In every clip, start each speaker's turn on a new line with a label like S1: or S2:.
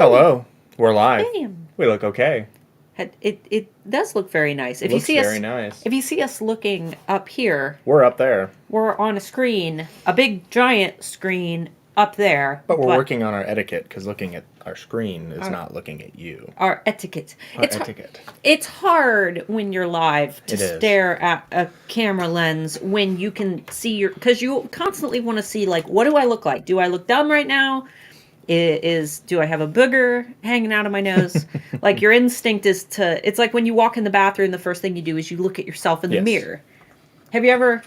S1: Hello. We're live.
S2: Bam.
S1: We look okay.
S2: It does look very nice. If
S1: Looks
S2: you see
S1: very
S2: us,
S1: nice.
S2: if you see us looking up here,
S1: We're up there.
S2: we're on a screen, a big giant screen up there.
S1: But we're working on our etiquette because looking at our screen is not looking at you.
S2: Our etiquette.
S1: Our etiquette.
S2: It's hard when you're live to
S1: It is.
S2: stare at a camera lens when you can see because you constantly want to see, like, what do I look like? Do I look dumb right now? Do I have a booger hanging out of my nose? Like, your instinct is to, it's like when you walk in the bathroom, the first thing you do is you look at yourself in the mirror. Have you ever,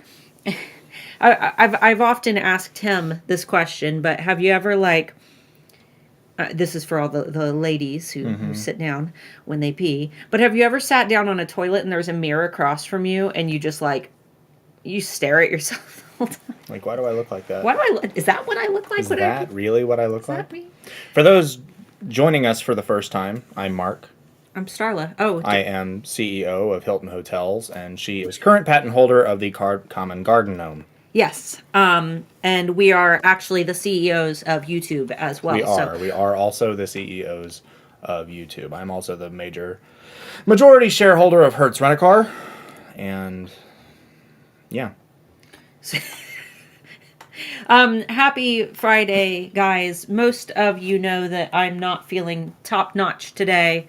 S2: I've often asked him this question, but have you ever, like, this is for all the ladies who sit down when they pee, but have you ever sat down on a toilet and there's a mirror across from you and you just, like, you stare at yourself the whole time?
S1: Like, why do I look like that?
S2: Is that what I look like?
S1: Is that really what I look like?
S2: Me?
S1: For those joining us for the first time, I'm Mark.
S2: I'm Starla. Oh,
S1: I am CEO of Hilton Hotels, and she is current patent holder of the common garden gnome.
S2: Yes. And we are actually the CEOs of YouTube as well.
S1: We are. We are also the CEOs of YouTube. I'm also the majority shareholder of Hertz Rent-A-Car, and yeah.
S2: Happy Friday, guys. Most of you know that I'm not feeling top notch today.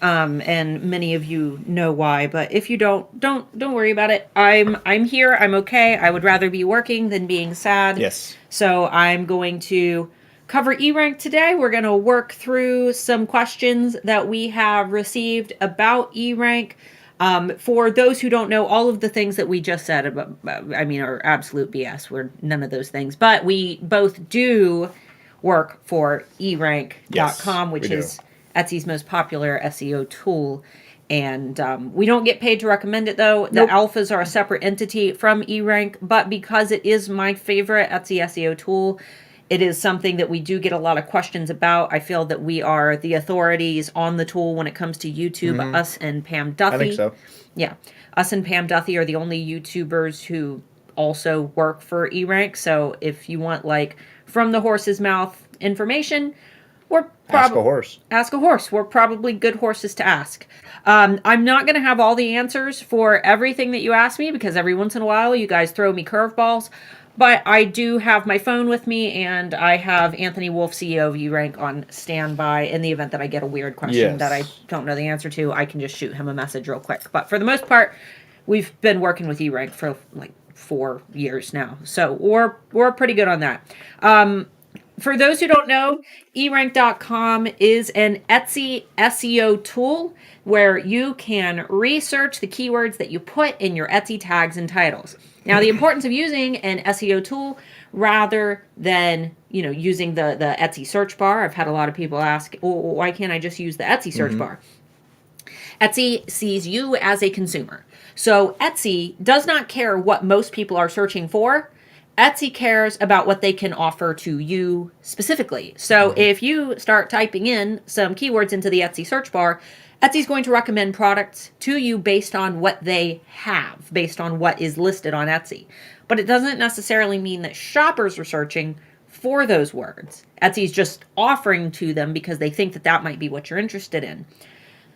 S2: And many of you know why, but if you don't worry about it. I'm here. I'm okay. I would rather be working than being sad.
S1: Yes.
S2: So I'm going to cover eRank today. We're going to work through some questions that we have received about eRank. For those who don't know, all of the things that we just said are absolute BS. We're none of those things, but we both do work for eRank.com, which is Etsy's most popular SEO tool. And we don't get paid to recommend it, though. The alphas are a separate entity from eRank, but because it is my favorite Etsy SEO tool, it is something that we do get a lot of questions about. I feel that we are the authorities on the tool when it comes to YouTube. Us and Pam Duthie.
S1: I think so.
S2: Yeah. Us and Pam Duthie are the only YouTubers who also work for eRank. So if you want, like, from the horse's mouth information,
S1: ask a horse.
S2: Ask a horse. We're probably good horses to ask. I'm not going to have all the answers for everything that you ask me because every once in a while you guys throw me curveballs. But I do have my phone with me, and I have Anthony Wolf, CEO of eRank, on standby in the event that I get a weird question that I don't know the answer to. I can just shoot him a message real quick. But for the most part, we've been working with eRank for like 4 years now. So we're pretty good on that. For those who don't know, eRank.com is an Etsy SEO tool where you can research the keywords that you put in your Etsy tags and titles. Now, the importance of using an SEO tool rather than, using the Etsy search bar. I've had a lot of people ask, why can't I just use the Etsy search bar? Etsy sees you as a consumer. So Etsy does not care what most people are searching for. Etsy cares about what they can offer to you specifically. So if you start typing in some keywords into the Etsy search bar, Etsy's going to recommend products to you based on what they have, based on what is listed on Etsy. But it doesn't necessarily mean that shoppers are searching for those words. Etsy's just offering to them because they think that that might be what you're interested in.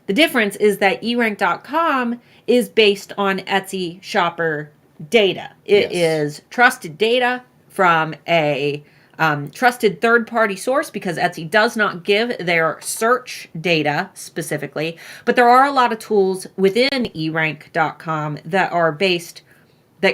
S2: The difference is that eRank.com is based on Etsy shopper data. It is trusted data from a trusted third-party source because Etsy does not give their search data specifically, but there are a lot of tools within eRank.com that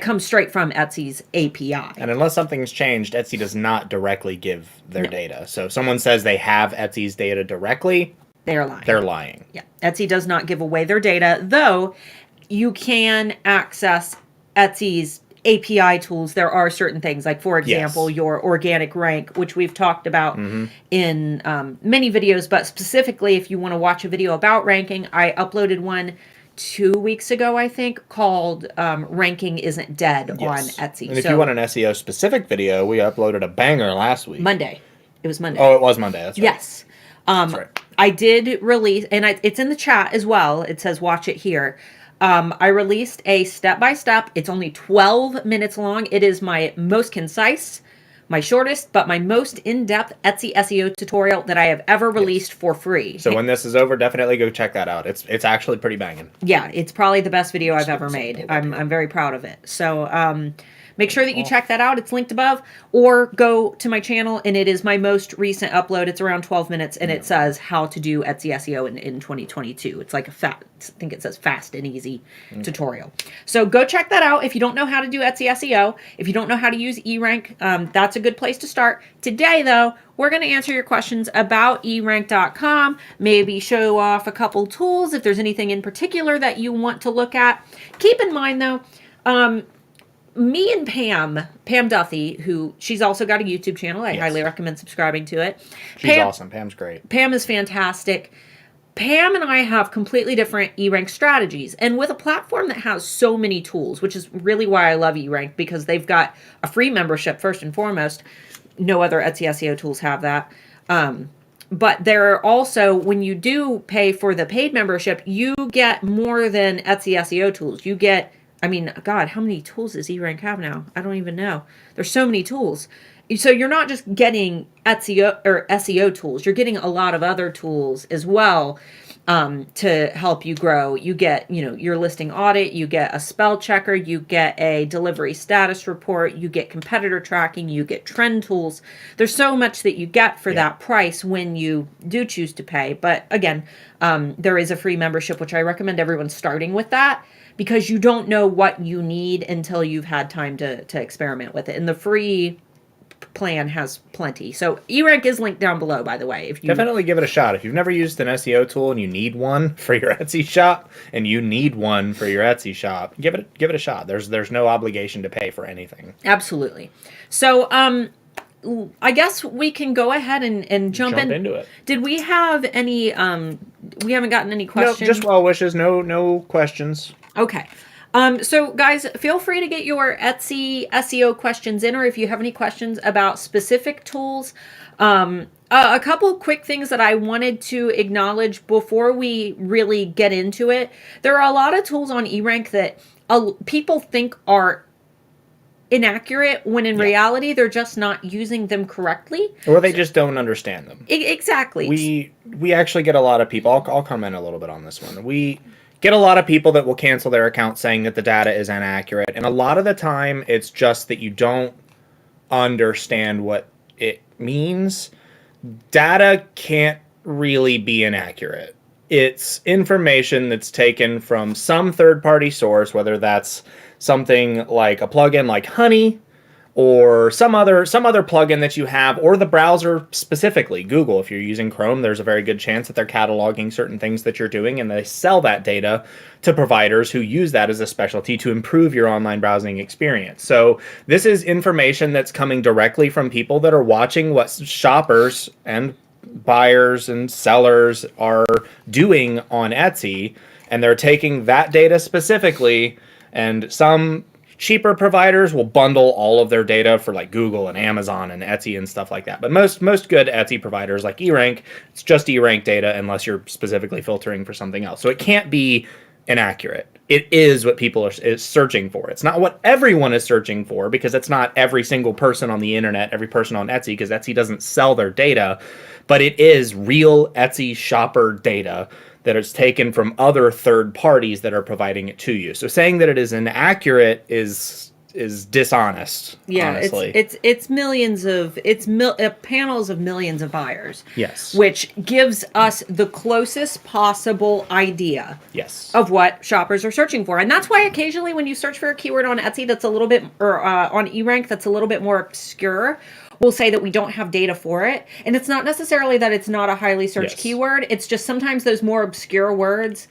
S2: come straight from Etsy's API.
S1: And unless something's changed, Etsy does not directly give their data. So if someone says they have Etsy's data directly,
S2: they're lying.
S1: They're lying.
S2: Yeah. Etsy does not give away their data, though you can access Etsy's API tools. There are certain things, like, for example, your organic rank, which we've talked about in many videos, but specifically if you want to watch a video about ranking, I uploaded one 2 weeks ago, I think, called Ranking Isn't Dead on Etsy.
S1: And if you want an SEO specific video, we uploaded a banger last week.
S2: Monday. It was Monday.
S1: Oh, it was Monday. That's right.
S2: Yes. That's right. I did release, and it's in the chat as well. It says watch it here. I released a step-by-step. It's only 12 minutes long. It is my most concise, my shortest but my most in-depth Etsy SEO tutorial that I have ever released for free.
S1: So when this is over, definitely go check that out. It's actually pretty banging.
S2: Yeah, it's probably the best video I've ever made. I'm very proud of it. So make sure that you check that out. It's linked above, or go to my channel, and it is my most recent upload. It's around 12 minutes, and it says how to do Etsy SEO in 2022. It's like I think it says fast and easy tutorial. So go check that out if you don't know how to do Etsy SEO. If you don't know how to use eRank, that's a good place to start. Today, though, we're going to answer your questions about eRank.com, maybe show off a couple tools if there's anything in particular that you want to look at. Keep in mind, though, me and Pam Duffy, who she's also got a YouTube channel. I highly recommend subscribing to it.
S1: She's awesome. Pam's great.
S2: Pam is fantastic. Pam and I have completely different eRank strategies. And with a platform that has so many tools, which is really why I love eRank, because they've got a free membership first and foremost. No other Etsy SEO tools have that. But there are also, when you do pay for the paid membership, you get more than Etsy SEO tools. You get, I mean, God, how many tools does eRank have now? I don't even know. There's so many tools. So you're not just getting Etsy or SEO tools. You're getting a lot of other tools as well to help you grow. You get, your listing audit. You get a spell checker. You get a delivery status report. You get competitor tracking. You get trend tools. There's so much that you get for that price when you do choose to pay. But again, there is a free membership, which I recommend everyone starting with that, because you don't know what you need until you've had time to experiment with it. And the free plan has plenty. So eRank is linked down below, by the way. If you
S1: definitely give it a shot. If you've never used an SEO tool and you need one for your Etsy shop, give it a shot. There's no obligation to pay for anything.
S2: Absolutely. So I guess we can go ahead and jump
S1: into it.
S2: Did we have any we haven't gotten any questions?
S1: No, just well wishes, no questions.
S2: Okay. So guys, feel free to get your Etsy SEO questions in, or if you have any questions about specific tools. A couple quick things that I wanted to acknowledge before we really get into it. There are a lot of tools on eRank that people think are inaccurate, when in reality they're just not using them correctly,
S1: or they just don't understand them.
S2: Exactly.
S1: We actually get a lot of people. I'll comment a little bit on this one. We get a lot of people that will cancel their account saying that the data is inaccurate, and a lot of the time it's just that you don't understand what it means. Data can't really be inaccurate. It's information that's taken from some third-party source, whether that's something like a plugin like Honey, or some other plugin that you have, or the browser specifically. Google, if you're using Chrome, there's a very good chance that they're cataloging certain things that you're doing, and they sell that data to providers who use that as a specialty to improve your online browsing experience. So this is information that's coming directly from people that are watching what shoppers and buyers and sellers are doing on Etsy, and they're taking that data specifically, and some cheaper providers will bundle all of their data for like Google and Amazon and Etsy and stuff like that. But most good Etsy providers like eRank, it's just eRank data unless you're specifically filtering for something else. So it can't be inaccurate. It is what people is searching for. It's not what everyone is searching for, because it's not every single person on the internet, every person on Etsy, because Etsy doesn't sell their data, but it is real Etsy shopper data that is taken from other third parties that are providing it to you. So saying that it is inaccurate is dishonest.
S2: Yeah,
S1: honestly.
S2: it's millions of panels of millions of buyers.
S1: Yes,
S2: which gives us the closest possible idea.
S1: Yes,
S2: of what shoppers are searching for, and that's why occasionally when you search for a keyword on Etsy that's a little bit, or on eRank that's a little bit more obscure, we'll say that we don't have data for it. And it's not necessarily that it's not a highly searched keyword. It's just sometimes those more obscure words,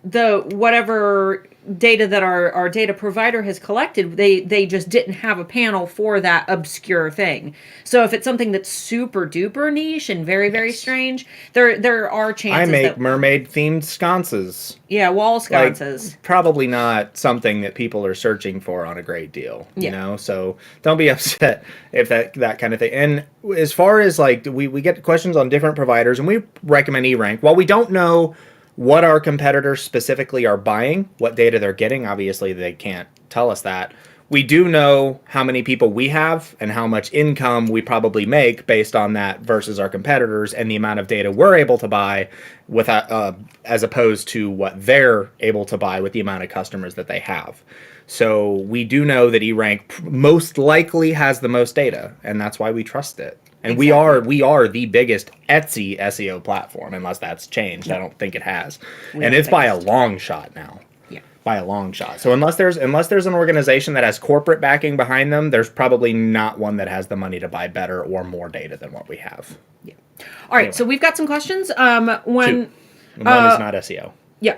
S2: whatever data that our data provider has collected, they just didn't have a panel for that obscure thing. So if it's something that's super duper niche and very, very strange, there are chances.
S1: I make mermaid themed sconces.
S2: Yeah, wall sconces.
S1: Like, probably not something that people are searching for on a great deal, you know? So don't be upset if that kind of thing. And as far as like, we get questions on different providers, and we recommend eRank. While we don't know what our competitors specifically are buying, what data they're getting, obviously they can't tell us that. we do know how many people we have and how much income we probably make based on that versus our competitors and the amount of data we're able to buy with as opposed to what they're able to buy with the amount of customers that they have. So we do know that eRank most likely has the most data, and that's why we trust it. And
S2: Exactly.
S1: we are the biggest Etsy SEO platform, unless that's changed.
S2: Yep.
S1: I don't think it has.
S2: We
S1: And
S2: are
S1: it's
S2: the
S1: by a
S2: biggest.
S1: long shot now.
S2: Yeah.
S1: By a long shot. So unless there's an organization that has corporate backing behind them, there's probably not one that has the money to buy better or more data than what we have.
S2: Yeah. All right.
S1: Anyway.
S2: So we've got some questions.
S1: Two. One is not SEO.
S2: Yeah,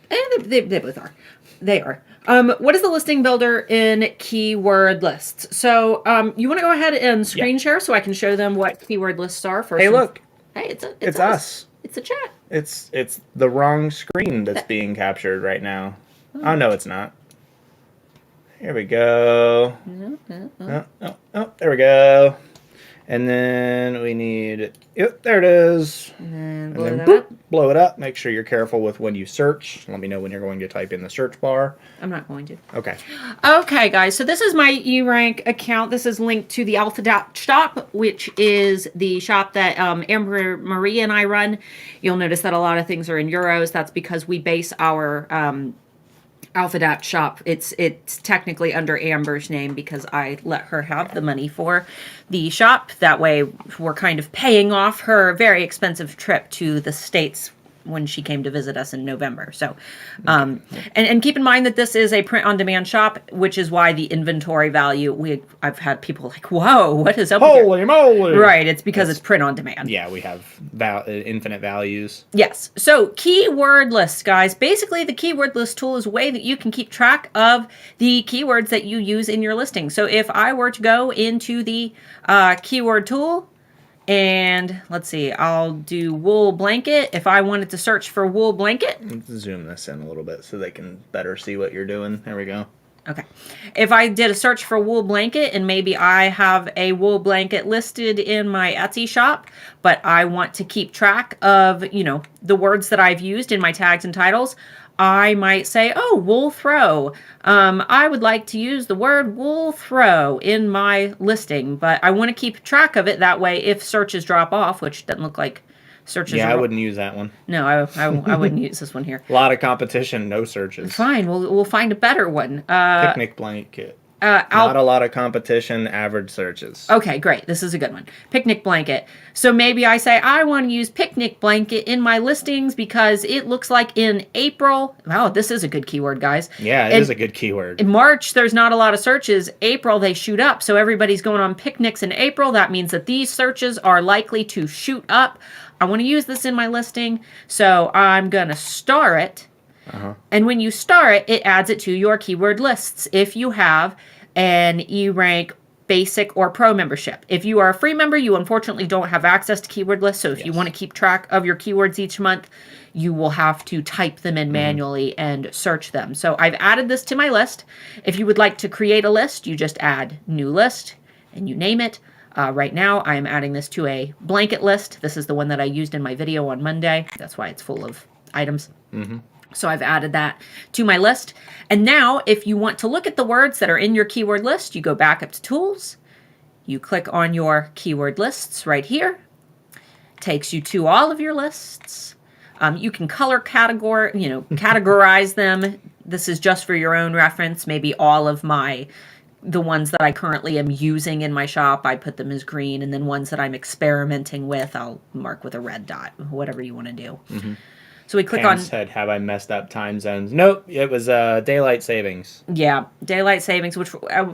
S2: and they both are. They are. What is the listing builder in keyword lists? So you want to go ahead and screen share so I can show them what keyword lists are first.
S1: Hey, look.
S2: Hey,
S1: It's us.
S2: It's a chat.
S1: It's the wrong screen that's being captured right now. Oh, no, it's not. Here we go. Oh, there we go. And then we need, yep, there it is.
S2: And
S1: And then
S2: blow that
S1: boop,
S2: up.
S1: blow it up. Make sure you're careful with when you search. Let me know when you're going to type in the search bar.
S2: I'm not going to.
S1: Okay.
S2: Okay, guys. So this is my eRank account. This is linked to the Alpha shop, which is the shop that Amber, Marie, and I run. You'll notice that a lot of things are in euros. That's because we base our Alpha shop. It's technically under Amber's name because I let her have the money for the shop. That way we're kind of paying off her very expensive trip to the States when she came to visit us in November. So, and keep in mind that this is a print-on-demand shop, which is why the inventory value, I've had people like, whoa, what is up with your-"
S1: Holy moly!
S2: Right, it's because it's print-on-demand.
S1: Yeah, we have infinite values.
S2: Yes. So keyword lists, guys. Basically, the keyword list tool is a way that you can keep track of the keywords that you use in your listing. So if I were to go into the keyword tool, and let's see, I'll do wool blanket. If I wanted to search for wool blanket.
S1: Let's zoom this in a little bit so they can better see what you're doing. There we go.
S2: Okay. If I did a search for wool blanket and maybe I have a wool blanket listed in my Etsy shop, but I want to keep track of, you know, the words that I've used in my tags and titles, I might say, oh, wool throw. I would like to use the word wool throw in my listing, but I want to keep track of it that way if searches drop off, which doesn't look like searches.
S1: Yeah, I wouldn't use that one.
S2: No, I wouldn't use this one here.
S1: A lot of competition, no searches.
S2: Fine, we'll find a better one.
S1: Picnic blanket. Not a lot of competition, average searches.
S2: Okay, great. This is a good one. Picnic blanket. So maybe I say I want to use picnic blanket in my listings because it looks like in April. Wow, this is a good keyword, guys.
S1: Yeah, it is a good keyword.
S2: In March, there's not a lot of searches. April, they shoot up. So everybody's going on picnics in April. That means that these searches are likely to shoot up. I want to use this in my listing. So I'm going to star it. And when you star it, it adds it to your keyword lists if you have an eRank Basic or Pro membership. If you are a free member, you unfortunately don't have access to keyword lists. So if you want to keep track of your keywords each month, you will have to type them in manually and search them. So I've added this to my list. If you would like to create a list, you just add new list and you name it. Right now, I'm adding this to a blanket list. This is the one that I used in my video on Monday. That's why it's full of items. So I've added that to my list. And now if you want to look at the words that are in your keyword list, you go back up to Tools. You click on your keyword lists right here. Takes you to all of your lists. You can color categorize them. This is just for your own reference. Maybe all of the ones that I currently am using in my shop, I put them as green. And then ones that I'm experimenting with, I'll mark with a red dot, whatever you want to do. So we click
S1: Pam
S2: on...
S1: said, have I messed up time zones? Nope, it was daylight savings.
S2: Yeah, daylight savings, which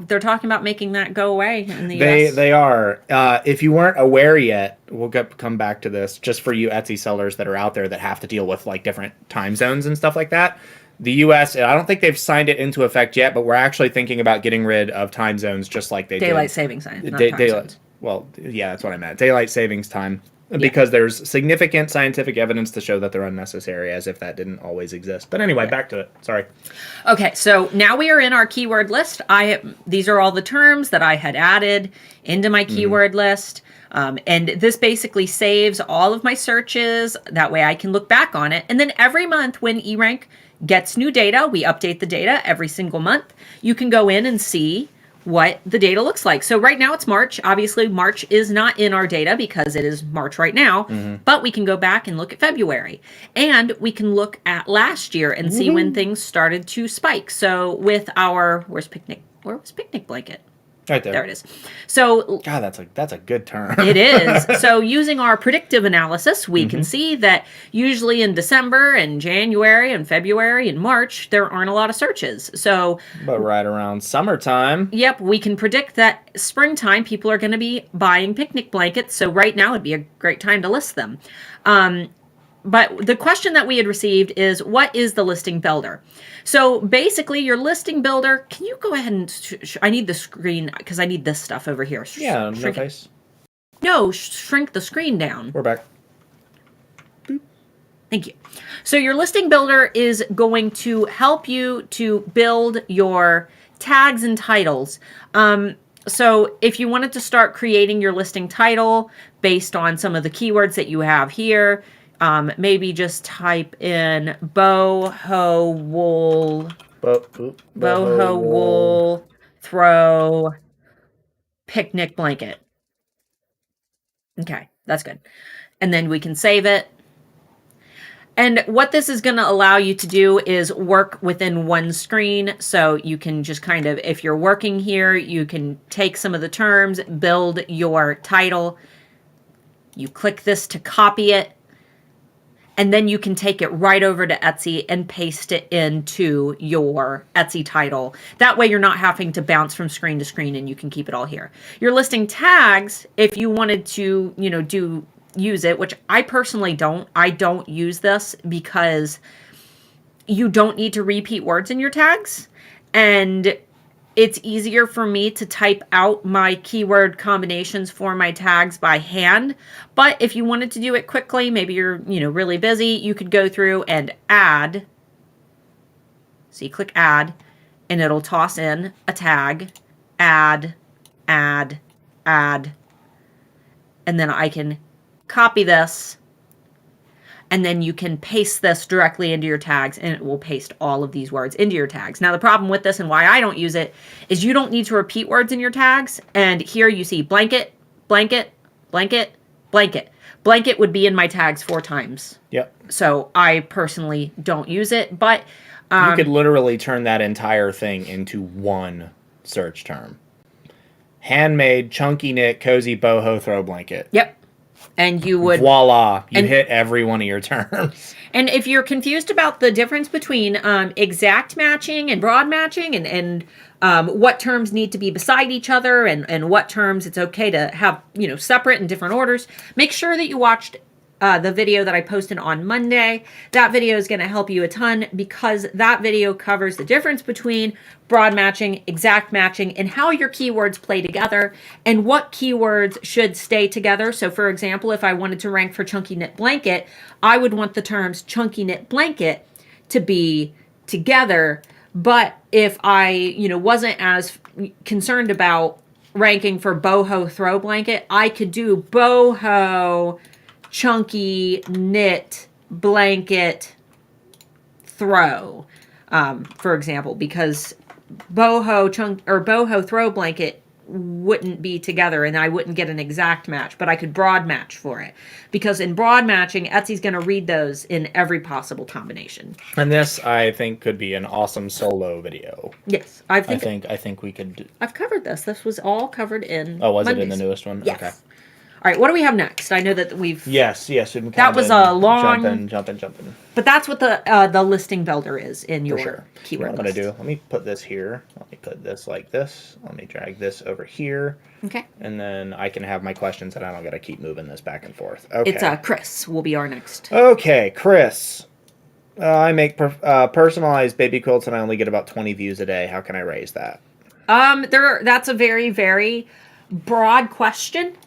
S2: they're talking about making that go away in the US.
S1: They are. If you weren't aware yet, we'll come back to this, just for you Etsy sellers that are out there that have to deal with like different time zones and stuff like that. The US, I don't think they've signed it into effect yet, but we're actually thinking about getting rid of time zones just like they
S2: Daylight
S1: did.
S2: savings time, not time zones.
S1: Well, yeah, that's what I meant. Daylight savings time. Because there's significant scientific evidence to show that they're unnecessary, as if that didn't always exist. But anyway, back to it. Sorry.
S2: Okay, so now we are in our keyword list. These are all the terms that I had added into my keyword list. And this basically saves all of my searches. That way I can look back on it. And then every month when eRank gets new data. We update the data every single month. You can go in and see what the data looks like. So right now it's March. Obviously, March is not in our data because it is March right now, but we can go back and look at February. And we can look at last year and see when things started to spike. So with our, where was picnic blanket?
S1: Right there.
S2: There it is. So
S1: God, that's a good term.
S2: it is. So using our predictive analysis, we can see that usually in December and January and February and March, there aren't a lot of searches. So,
S1: But right around summertime.
S2: yep, we can predict that springtime people are going to be buying picnic blankets. So right now would be a great time to list them. But the question that we had received is, what is the listing builder? So basically, your listing builder, can you go ahead and, I need the screen, because I need this stuff over here.
S1: Yeah, no face.
S2: No, shrink the screen down.
S1: We're back.
S2: Boop. Thank you. So your listing builder is going to help you to build your tags and titles. So if you wanted to start creating your listing title based on some of the keywords that you have here, maybe just type in boho wool, boho wool throw picnic blanket. Okay, that's good. And then we can save it. And what this is going to allow you to do is work within one screen. So you can just kind of, if you're working here, you can take some of the terms, build your title. You click this to copy it. And then you can take it right over to Etsy and paste it into your Etsy title. That way you're not having to bounce from screen to screen and you can keep it all here. Your listing tags, if you wanted to, use it, which I personally don't. I don't use this because you don't need to repeat words in your tags. And it's easier for me to type out my keyword combinations for my tags by hand. But if you wanted to do it quickly, maybe you're, really busy, you could go through and add. So you click add and it'll toss in a tag, add, and then I can copy this, and then you can paste this directly into your tags, and it will paste all of these words into your tags. Now, the problem with this and why I don't use it is you don't need to repeat words in your tags. And here you see blanket, blanket, blanket, blanket. Blanket would be in my tags 4 times.
S1: Yep.
S2: So I personally don't use it, but
S1: you could literally turn that entire thing into one search term. Handmade, chunky knit, cozy boho throw blanket.
S2: Yep. And you would...
S1: Voila. You hit every one of your terms.
S2: And if you're confused about the difference between exact matching and broad matching and what terms need to be beside each other and what terms it's okay to have, separate in different orders, make sure that you watched the video that I posted on Monday. That video is going to help you a ton because that video covers the difference between broad matching, exact matching, and how your keywords play together and what keywords should stay together. So for example, if I wanted to rank for chunky knit blanket, I would want the terms chunky knit blanket to be together. But if I, wasn't as concerned about ranking for boho throw blanket, I could do boho chunky knit blanket throw, for example, because boho throw blanket wouldn't be together and I wouldn't get an exact match, but I could broad match for it because in broad matching, Etsy's going to read those in every possible combination.
S1: And this, I think, could be an awesome solo video.
S2: Yes, I
S1: think we could.
S2: I've covered this. This was all covered in.
S1: Oh, was
S2: Mondays.
S1: It in the newest one?
S2: Yes.
S1: Okay.
S2: All right, what do we have next? I know that we've...
S1: Yes. We can
S2: that was a long...
S1: Jumping.
S2: But that's what the listing builder is in your keyword
S1: What I'm going to do, let me put this here. Let me put this like this. Let me drag this over here.
S2: Okay.
S1: And then I can have my questions and I don't got to keep moving this back and forth. Okay.
S2: It's Chris will be our next.
S1: Okay, Chris. I make personalized baby quilts and I only get about 20 views a day. How can I raise that?
S2: That's a very, very broad question.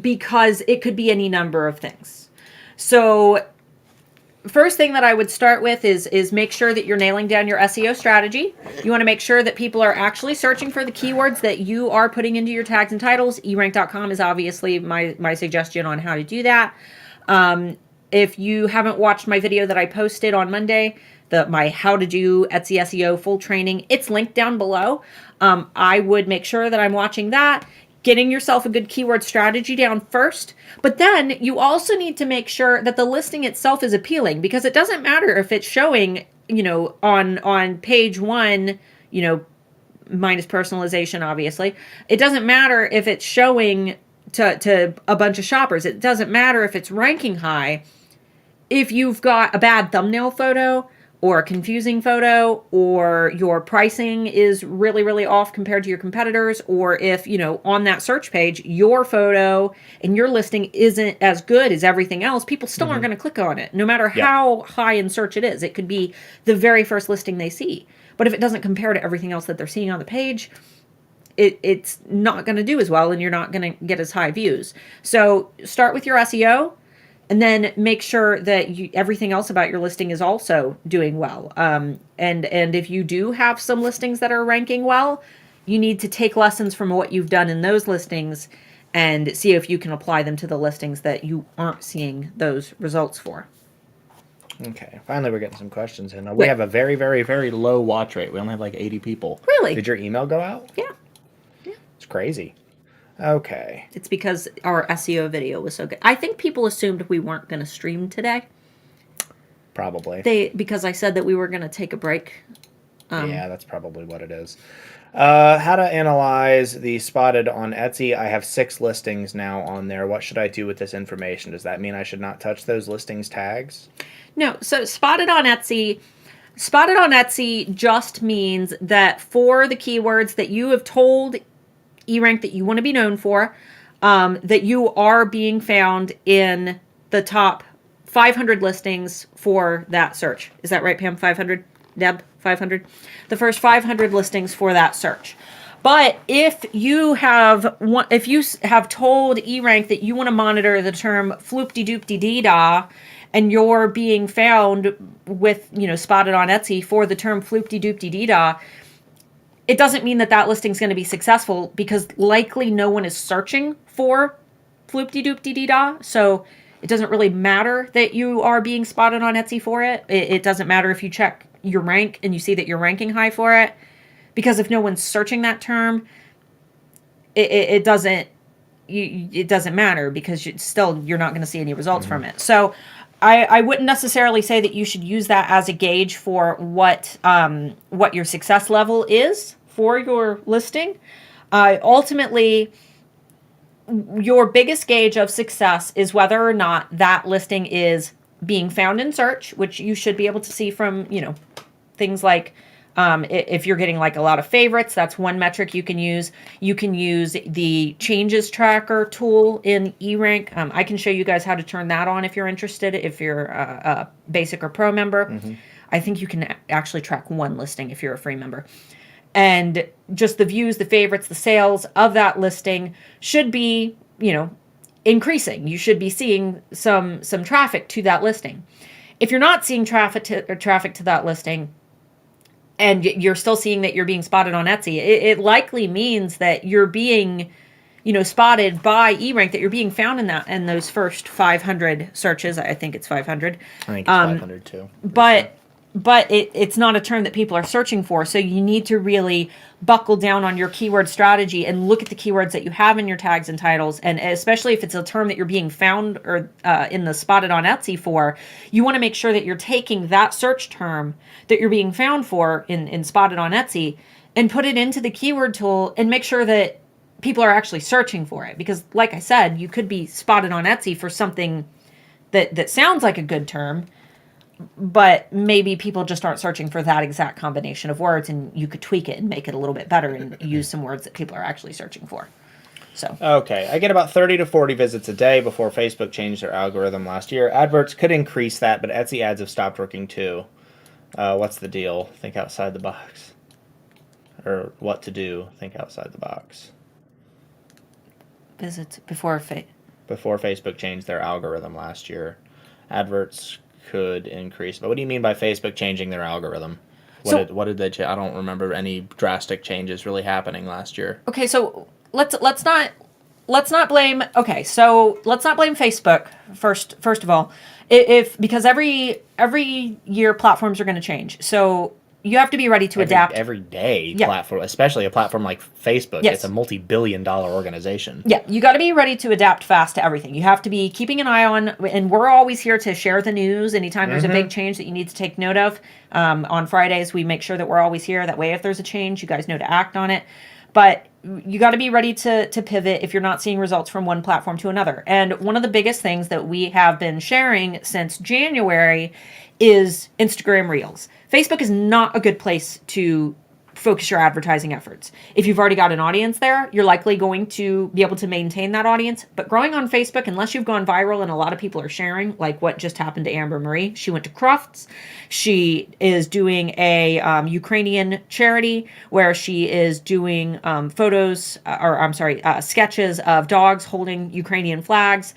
S2: Because it could be any number of things. So first thing that I would start with is make sure that you're nailing down your SEO strategy. You want to make sure that people are actually searching for the keywords that you are putting into your tags and titles. eRank.com is obviously my suggestion on how to do that. if you haven't watched my video that I posted on Monday, my how to do Etsy SEO full training, it's linked down below. I would make sure that I'm watching that, getting yourself a good keyword strategy down first. But then you also need to make sure that the listing itself is appealing, because it doesn't matter if it's showing, on page 1, minus personalization, obviously. It doesn't matter if it's showing to a bunch of shoppers. It doesn't matter if it's ranking high. If you've got a bad thumbnail photo or a confusing photo, or your pricing is really, really off compared to your competitors, or if, on that search page, your photo and your listing isn't as good as everything else, people still aren't going to click on it, no matter how high in search it is. It could be the very first listing they see. But if it doesn't compare to everything else that they're seeing on the page, it's not going to do as well, and you're not going to get as high views. So start with your SEO, and then make sure that everything else about your listing is also doing well. And if you do have some listings that are ranking well, you need to take lessons from what you've done in those listings and see if you can apply them to the listings that you aren't seeing those results for.
S1: Okay, finally we're getting some questions in. We have a very, very, very low watch rate. We only have like 80 people.
S2: Really?
S1: Did your email go out?
S2: Yeah.
S1: It's crazy. Okay.
S2: It's because our SEO video was so good. I think people assumed we weren't going to stream today.
S1: Probably.
S2: Because I said that we were going to take a break.
S1: Yeah, that's probably what it is. How to analyze the spotted on Etsy. I have 6 listings now on there. What should I do with this information? Does that mean I should not touch those listings tags?
S2: No. So spotted on Etsy just means that for the keywords that you have told eRank that you want to be known for, that you are being found in the top 500 listings for that search. Is that right, Pam? 500? Deb? 500? The first 500 listings for that search. But if you have told eRank that you want to monitor the term floop-de-doop-de-dee-dah, and you're being found with, spotted on Etsy for the term floop-de-doop-de-dee-dah, it doesn't mean that that listing is going to be successful, because likely no one is searching for floop-de-doop-de-dee-dah. So it doesn't really matter that you are being spotted on Etsy for it. It doesn't matter if you check your rank and you see that you're ranking high for it, because if no one's searching that term, it doesn't matter, because you're not going to see any results from it. So I wouldn't necessarily say that you should use that as a gauge for what your success level is for your listing. Ultimately, your biggest gauge of success is whether or not that listing is being found in search, which you should be able to see from, things like if you're getting like a lot of favorites, that's one metric you can use. You can use the changes tracker tool in eRank. I can show you guys how to turn that on if you're interested, if you're a basic or pro member. I think you can actually track one listing if you're a free member. And just the views, the favorites, the sales of that listing should be, increasing. You should be seeing some traffic to that listing. If you're not seeing traffic to that listing, and you're still seeing that you're being spotted on Etsy, it likely means that you're being, spotted by eRank, that you're being found in those first 500 searches. I think it's 500.
S1: I think it's 500 too.
S2: But it's not a term that people are searching for. So you need to really buckle down on your keyword strategy and look at the keywords that you have in your tags and titles. And especially if it's a term that you're being found or in the spotted on Etsy for, you want to make sure that you're taking that search term that you're being found for in spotted on Etsy and put it into the keyword tool and make sure that people are actually searching for it. Because like I said, you could be spotted on Etsy for something that sounds like a good term, but maybe people just aren't searching for that exact combination of words, and you could tweak it and make it a little bit better and use some words that people are actually searching for. So
S1: okay, I get about 30 to 40 visits a day before Facebook changed their algorithm last year. Adverts could increase that, but Etsy ads have stopped working too. What's the deal? Think outside the box. Or what to do? Think outside the box.
S2: Visits before
S1: Facebook changed their algorithm last year. Adverts could increase. But what do you mean by Facebook changing their algorithm? What did they change? I don't remember any drastic changes really happening last year.
S2: Okay, so let's not let's not blame. Okay, so let's not blame Facebook first. First of all, if because every year platforms are going to change, so you have to be ready to adapt.
S1: Every day
S2: Yeah.
S1: platform, especially a platform like Facebook.
S2: Yes.
S1: It's a multi-billion-dollar organization.
S2: Yeah, you got to be ready to adapt fast to everything. You have to be keeping an eye on, and we're always here to share the news anytime there's a big change that you need to take note of. On Fridays, we make sure that we're always here. That way, if there's a change, you guys know to act on it. But you got to be ready to pivot if you're not seeing results from one platform to another. And one of the biggest things that we have been sharing since January is Instagram Reels. Facebook is not a good place to focus your advertising efforts. If you've already got an audience there, you're likely going to be able to maintain that audience. But growing on Facebook, unless you've gone viral and a lot of people are sharing, like what just happened to Amber Marie, she went to Crufts. She is doing a Ukrainian charity where she is doing sketches of dogs holding Ukrainian flags.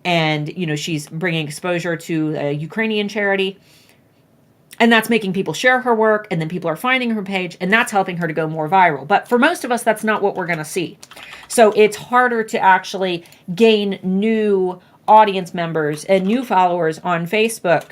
S2: And, she's bringing exposure to a Ukrainian charity. And that's making people share her work, and then people are finding her page, and that's helping her to go more viral. But for most of us, that's not what we're going to see. So it's harder to actually gain new audience members and new followers on Facebook.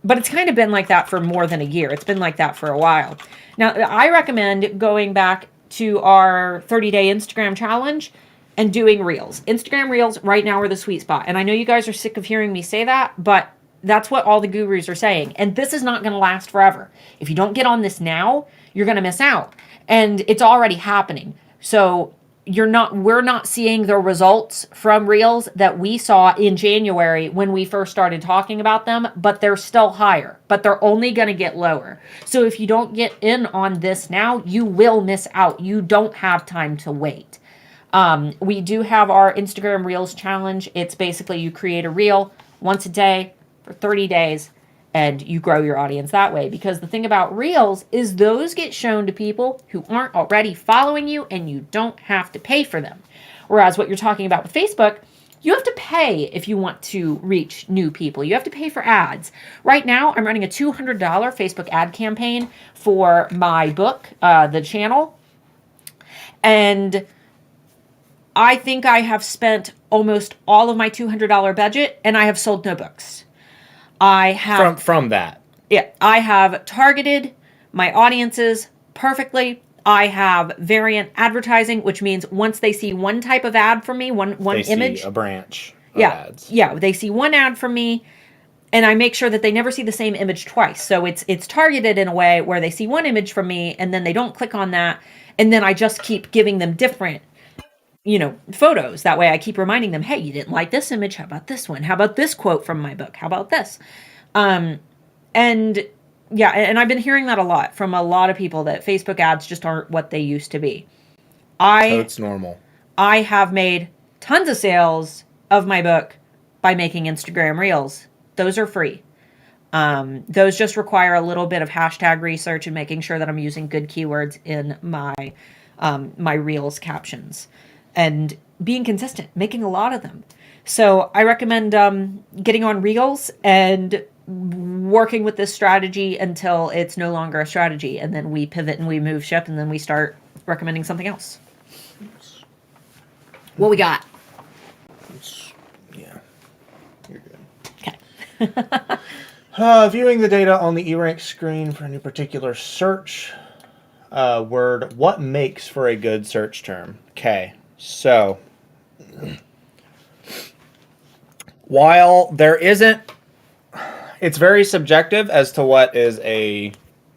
S2: But it's kind of been like that for more than a year. It's been like that for a while. Now, I recommend going back to our 30-day Instagram challenge and doing Reels. Instagram Reels right now are the sweet spot. And I know you guys are sick of hearing me say that, but that's what all the gurus are saying. And this is not going to last forever. If you don't get on this now, you're going to miss out. And it's already happening. So we're not seeing the results from Reels that we saw in January when we first started talking about them, but they're still higher, but they're only going to get lower. So if you don't get in on this now, you will miss out. You don't have time to wait. We do have our Instagram Reels challenge. It's basically you create a reel once a day for 30 days, and you grow your audience that way. Because the thing about Reels is those get shown to people who aren't already following you, and you don't have to pay for them. Whereas what you're talking about with Facebook, you have to pay if you want to reach new people. You have to pay for ads. Right now, I'm running a $200 Facebook ad campaign for my book, The Channel. And I think I have spent almost all of my $200 budget, and I have sold no books. I have
S1: from that.
S2: Yeah, I have targeted my audiences perfectly. I have variant advertising, which means once they see one type of ad from me, one image,
S1: see a branch of ads.
S2: Yeah, they see one ad from me, and I make sure that they never see the same image twice. So it's targeted in a way where they see one image from me, and then they don't click on that, and then I just keep giving them different photos. That way I keep reminding them, hey, you didn't like this image. How about this one? How about this quote from my book? How about this? And I've been hearing that a lot from a lot of people, that Facebook ads just aren't what they used to be.
S1: It's normal.
S2: I have made tons of sales of my book by making Instagram Reels. Those are free. Those just require a little bit of hashtag research and making sure that I'm using good keywords in my Reels captions. And being consistent, making a lot of them. So I recommend getting on Reels and working with this strategy until it's no longer a strategy. And then we pivot and we move ship, and then we start recommending something else. What we got?
S1: Yeah, you're good. Okay. Viewing the data on the eRank screen for any particular search word. What makes for a good search term? Okay. So, while there isn't, it's very subjective as to what is a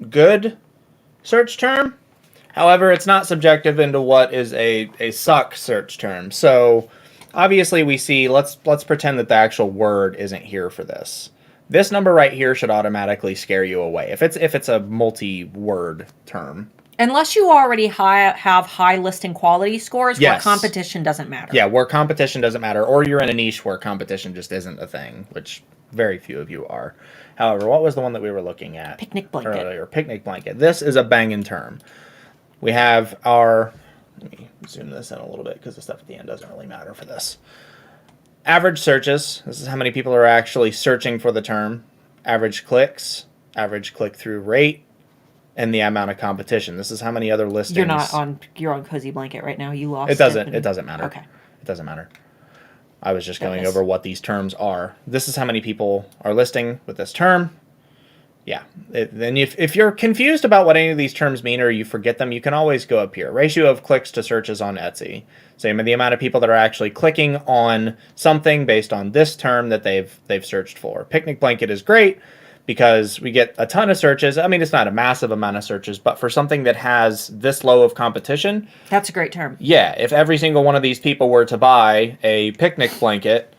S1: good search term. However, it's not subjective into what is a suck search term. So, obviously we see, let's pretend that the actual word isn't here for this. This number right here should automatically scare you away if it's a multi-word term.
S2: Unless you already have high listing quality scores,
S1: yes,
S2: where competition doesn't matter.
S1: Yeah, where competition doesn't matter, or you're in a niche where competition just isn't a thing, which very few of you are. However, what was the one that we were looking at?
S2: Picnic blanket.
S1: Earlier? Picnic blanket. This is a banging term. We have our, let me zoom this in a little bit because the stuff at the end doesn't really matter for this. Average searches. This is how many people are actually searching for the term. Average clicks, average click-through rate, and the amount of competition. This is how many other listings.
S2: You're on Cozy Blanket right now. You lost.
S1: It doesn't matter.
S2: Okay.
S1: It doesn't matter. I was just going over what these terms are. This is how many people are listing with this term. Yeah. Then if you're confused about what any of these terms mean or you forget them, you can always go up here. Ratio of clicks to searches on Etsy. So the amount of people that are actually clicking on something based on this term that they've searched for. Picnic blanket is great because we get a ton of searches. I mean, it's not a massive amount of searches, but for something that has this low of competition.
S2: That's a great term.
S1: Yeah. If every single one of these people were to buy a picnic blanket,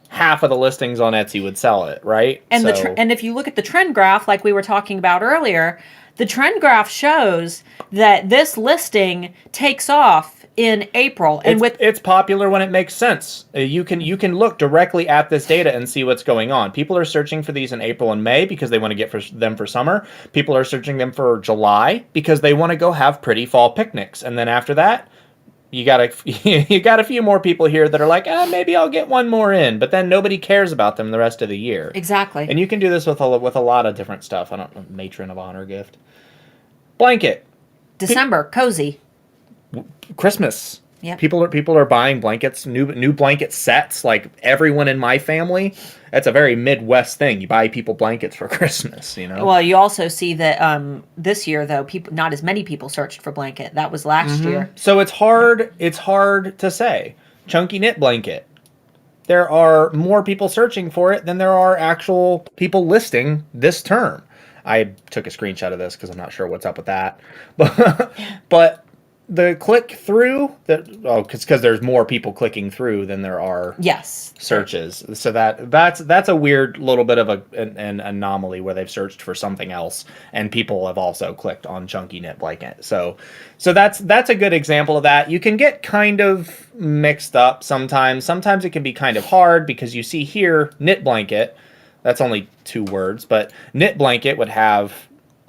S1: half of the listings on Etsy would sell it, right?
S2: And and if you look at the trend graph, like we were talking about earlier, the trend graph shows that this listing takes off in April, and it's
S1: popular when it makes sense. You can look directly at this data and see what's going on. People are searching for these in April and May because they want to get them for summer. People are searching them for July because they want to go have pretty fall picnics, and then after that, you got a few more people here that are like, maybe I'll get one more in, but then nobody cares about them the rest of the year.
S2: Exactly.
S1: And you can do this with a lot of different stuff. I don't know, matron of honor gift, blanket,
S2: December, cozy,
S1: Christmas.
S2: Yeah.
S1: People are buying blankets, new blanket sets. Like everyone in my family, that's a very Midwest thing. You buy people blankets for Christmas, you know.
S2: Well, you also see that this year though, not as many people searched for blanket. That was last year.
S1: So it's hard to say. Chunky knit blanket. There are more people searching for it than there are actual people listing this term. I took a screenshot of this because I'm not sure what's up with that, but the click through because there's more people clicking through than there are searches. So that's a weird little bit of an anomaly where they've searched for something else and people have also clicked on chunky knit blanket. So that's a good example of that. You can get kind of mixed up sometimes. Sometimes it can be kind of hard because you see here knit blanket. That's only 2 words, but knit blanket would have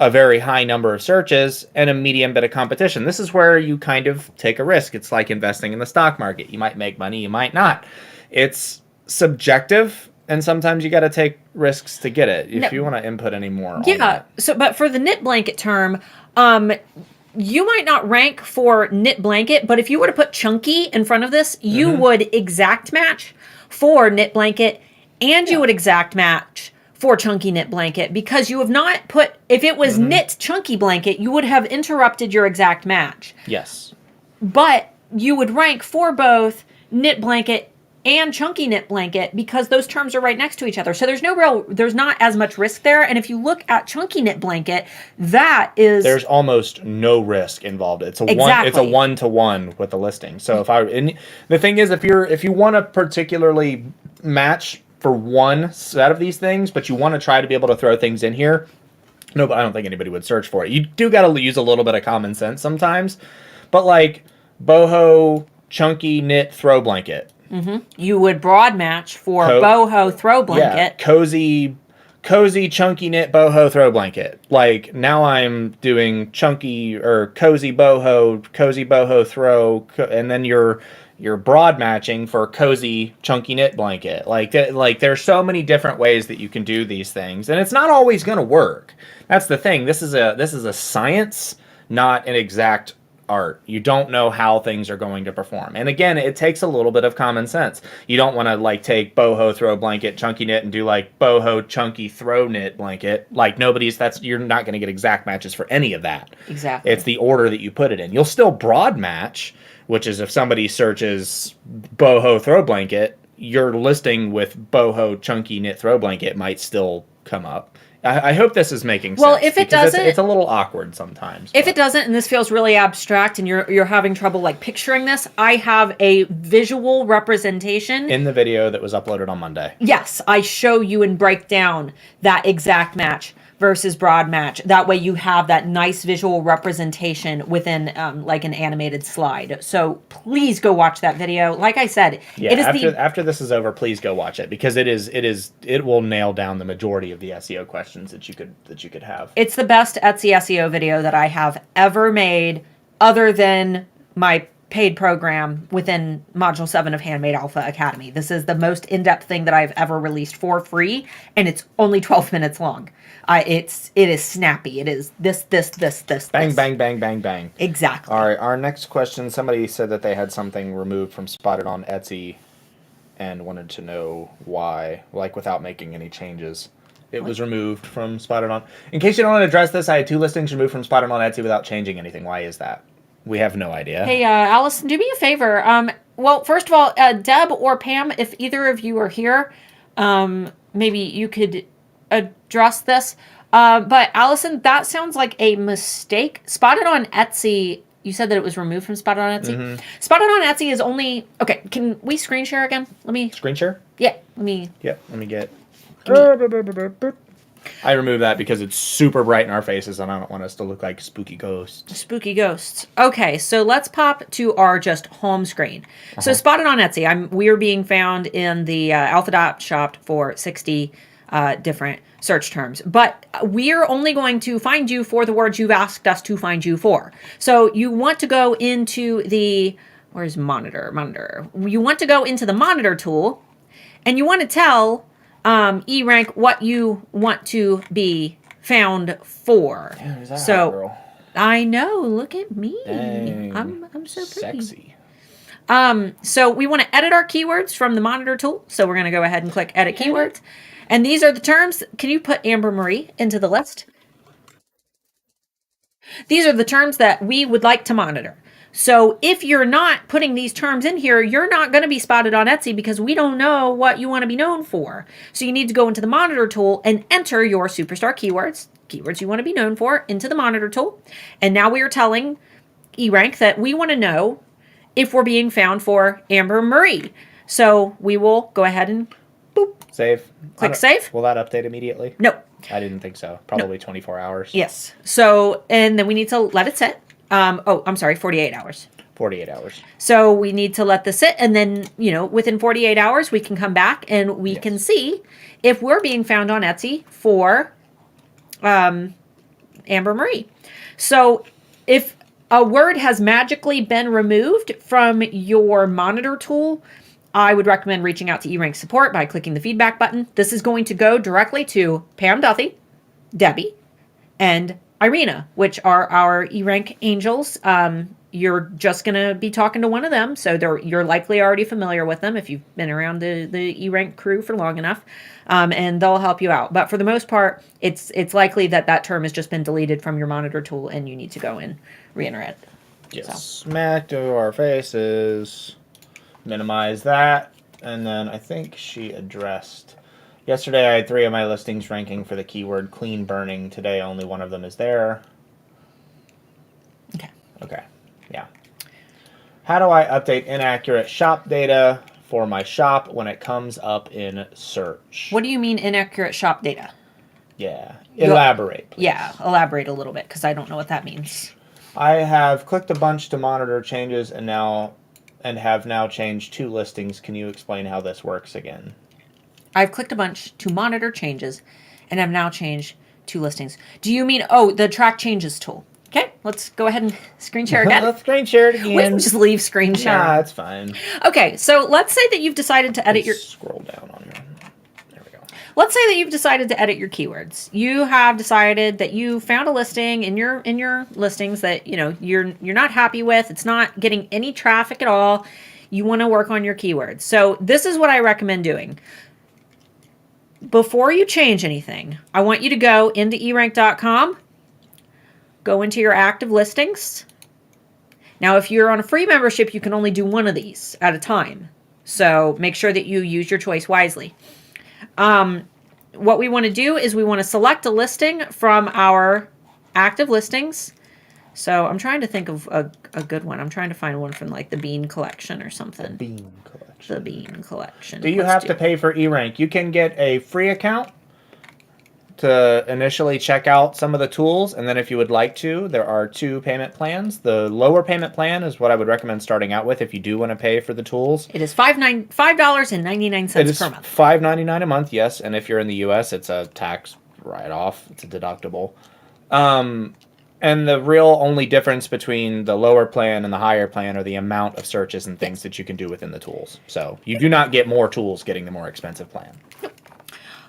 S1: a very high number of searches and a medium bit of competition. This is where you kind of take a risk. It's like investing in the stock market. You might make money, you might not. It's subjective, and sometimes you got to take risks to get it. If you want to input any more on that.
S2: So, but for the knit blanket term, you might not rank for knit blanket, but if you were to put chunky in front of this, you would exact match for knit blanket, and you would exact match for chunky knit blanket, because you have not put, if it was knit chunky blanket, you would have interrupted your exact match.
S1: Yes.
S2: But you would rank for both knit blanket and chunky knit blanket because those terms are right next to each other. So there's not as much risk there. And if you look at chunky knit blanket, there's
S1: almost no risk involved. It's a
S2: exactly.
S1: 1-to-1 with the listing. So the thing is, if you want to particularly match for one set of these things, but you want to try to be able to throw things in here, no, but I don't think anybody would search for it. You do got to use a little bit of common sense sometimes, but like boho chunky knit throw blanket.
S2: You would broad match for boho throw blanket.
S1: Yeah, cozy chunky knit boho throw blanket. Like now I'm doing chunky or cozy boho throw, and then you're broad matching for cozy chunky knit blanket. Like there's so many different ways that you can do these things, and it's not always going to work. That's the thing. This is a science, not an exact art. You don't know how things are going to perform. And again, it takes a little bit of common sense. You don't want to like take boho throw blanket chunky knit and do like boho chunky throw knit blanket. Like you're not going to get exact matches for any of that.
S2: Exactly.
S1: It's the order that you put it in. You'll still broad match, which is if somebody searches boho throw blanket, your listing with boho chunky knit throw blanket might still come up. I hope this is making sense.
S2: Well, if it doesn't,
S1: it's a little awkward sometimes.
S2: If it doesn't, and this feels really abstract, and you're having trouble like picturing this, I have a visual representation
S1: in the video that was uploaded on Monday.
S2: Yes, I show you and break down that exact match versus broad match. That way you have that nice visual representation within like an animated slide. So please go watch that video. Like I said,
S1: yeah, after this is over, please go watch it, because it will nail down the majority of the SEO questions that you could have.
S2: It's the best Etsy SEO video that I have ever made, other than my paid program within Module 7 of Handmade Alpha Academy. This is the most in-depth thing that I've ever released for free, and it's only 12 minutes long. It is snappy. It is this.
S1: Bang, bang, bang, bang, bang.
S2: Exactly.
S1: All right, our next question, somebody said that they had something removed from Spotted on Etsy and wanted to know why, like without making any changes. It was removed from Spotted on. In case you don't want to address this, I had 2 listings removed from Spotted on Etsy without changing anything. Why is that? We have no idea.
S2: Hey, Allison, do me a favor. Well, first of all, Deb or Pam, if either of you are here, maybe you could address this. But Allison, that sounds like a mistake. Spotted on Etsy, you said that it was removed from Spotted on Etsy.
S1: Mm-hmm.
S2: Spotted on Etsy is only... Okay, can we screen share again? Let me...
S1: Screen share?
S2: Yeah, let me...
S1: Yep, let me get... I removed that because it's super bright in our faces and I don't want us to look like spooky ghosts.
S2: Spooky ghosts. Okay, so let's pop to our just home screen. So Spotted on Etsy, we are being found in the Alpha shop for 60 different search terms. But we're only going to find you for the words you've asked us to find you for. So you want to go into the... Where's monitor? Monitor. You want to go into the monitor tool and you want to tell... eRank what you want to be found for.
S1: Damn, is that
S2: so
S1: hot, girl?
S2: I know, look at me.
S1: Dang,
S2: I'm so pretty.
S1: sexy.
S2: So we want to edit our keywords from the monitor tool. So we're going to go ahead and click edit keywords. And these are the terms. Can you put Amber Marie into the list? These are the terms that we would like to monitor. So if you're not putting these terms in here, you're not going to be spotted on Etsy because we don't know what you want to be known for. So you need to go into the monitor tool and enter your superstar keywords you want to be known for, into the monitor tool. And now we are telling eRank that we want to know if we're being found for Amber Marie. So we will go ahead and boop.
S1: Save.
S2: Click save.
S1: Will that update immediately?
S2: No.
S1: I didn't think so. Probably 24 hours.
S2: Yes. So, and then we need to let it sit. I'm sorry, 48 hours.
S1: 48 hours.
S2: So we need to let this sit, and then, within 48 hours, we can come back and we can see if we're being found on Etsy for Amber Marie. So if a word has magically been removed from your monitor tool, I would recommend reaching out to eRank support by clicking the feedback button. This is going to go directly to Pam Duthie, Debbie, and Irina, which are our eRank angels. You're just going to be talking to one of them, so you're likely already familiar with them if you've been around the eRank crew for long enough, and they'll help you out. But for the most part, it's likely that term has just been deleted from your monitor tool, and you need to go and re-enter it.
S1: Yes.
S2: So.
S1: Smack to our faces. Minimize that. And then I think she addressed... Yesterday I had 3 of my listings ranking for the keyword clean burning. Today only one of them is there.
S2: Okay.
S1: Okay. Yeah. How do I update inaccurate shop data for my shop when it comes up in search?
S2: What do you mean inaccurate shop data?
S1: Yeah. Elaborate, please.
S2: Yeah, elaborate a little bit because I don't know what that means.
S1: I have clicked a bunch to monitor changes and have now changed 2 listings. Can you explain how this works again?
S2: I've clicked a bunch to monitor changes and I've now changed 2 listings. Do you mean, the track changes tool? Okay, let's go ahead and screen share again.
S1: Let's screen share it again.
S2: We can just leave screen share.
S1: Nah, it's fine.
S2: Okay, so let's say that you've decided to edit your...
S1: Scroll down on here. There we go.
S2: Let's say that you've decided to edit your keywords. You have decided that you found a listing in your listings that, you're not happy with. It's not getting any traffic at all. You want to work on your keywords. So this is what I recommend doing. Before you change anything, I want you to go into eRank.com, go into your active listings. Now, if you're on a free membership, you can only do one of these at a time. So make sure that you use your choice wisely. What we want to do is we want to select a listing from our active listings. So I'm trying to think of a good one. I'm trying to find one from like the Bean Collection or something.
S1: Bean Collection.
S2: The Bean Collection.
S1: Do you have to pay for eRank? You can get a free account to initially check out some of the tools, and then if you would like to, there are 2 payment plans. The lower payment plan is what I would recommend starting out with if you do want to pay for the tools.
S2: It is $5.99 per month.
S1: $5.99 a month, yes, and if you're in the U.S., it's a tax write-off. It's a deductible. And the real only difference between the lower plan and the higher plan are the amount of searches and things that you can do within the tools. So you do not get more tools getting the more expensive plan.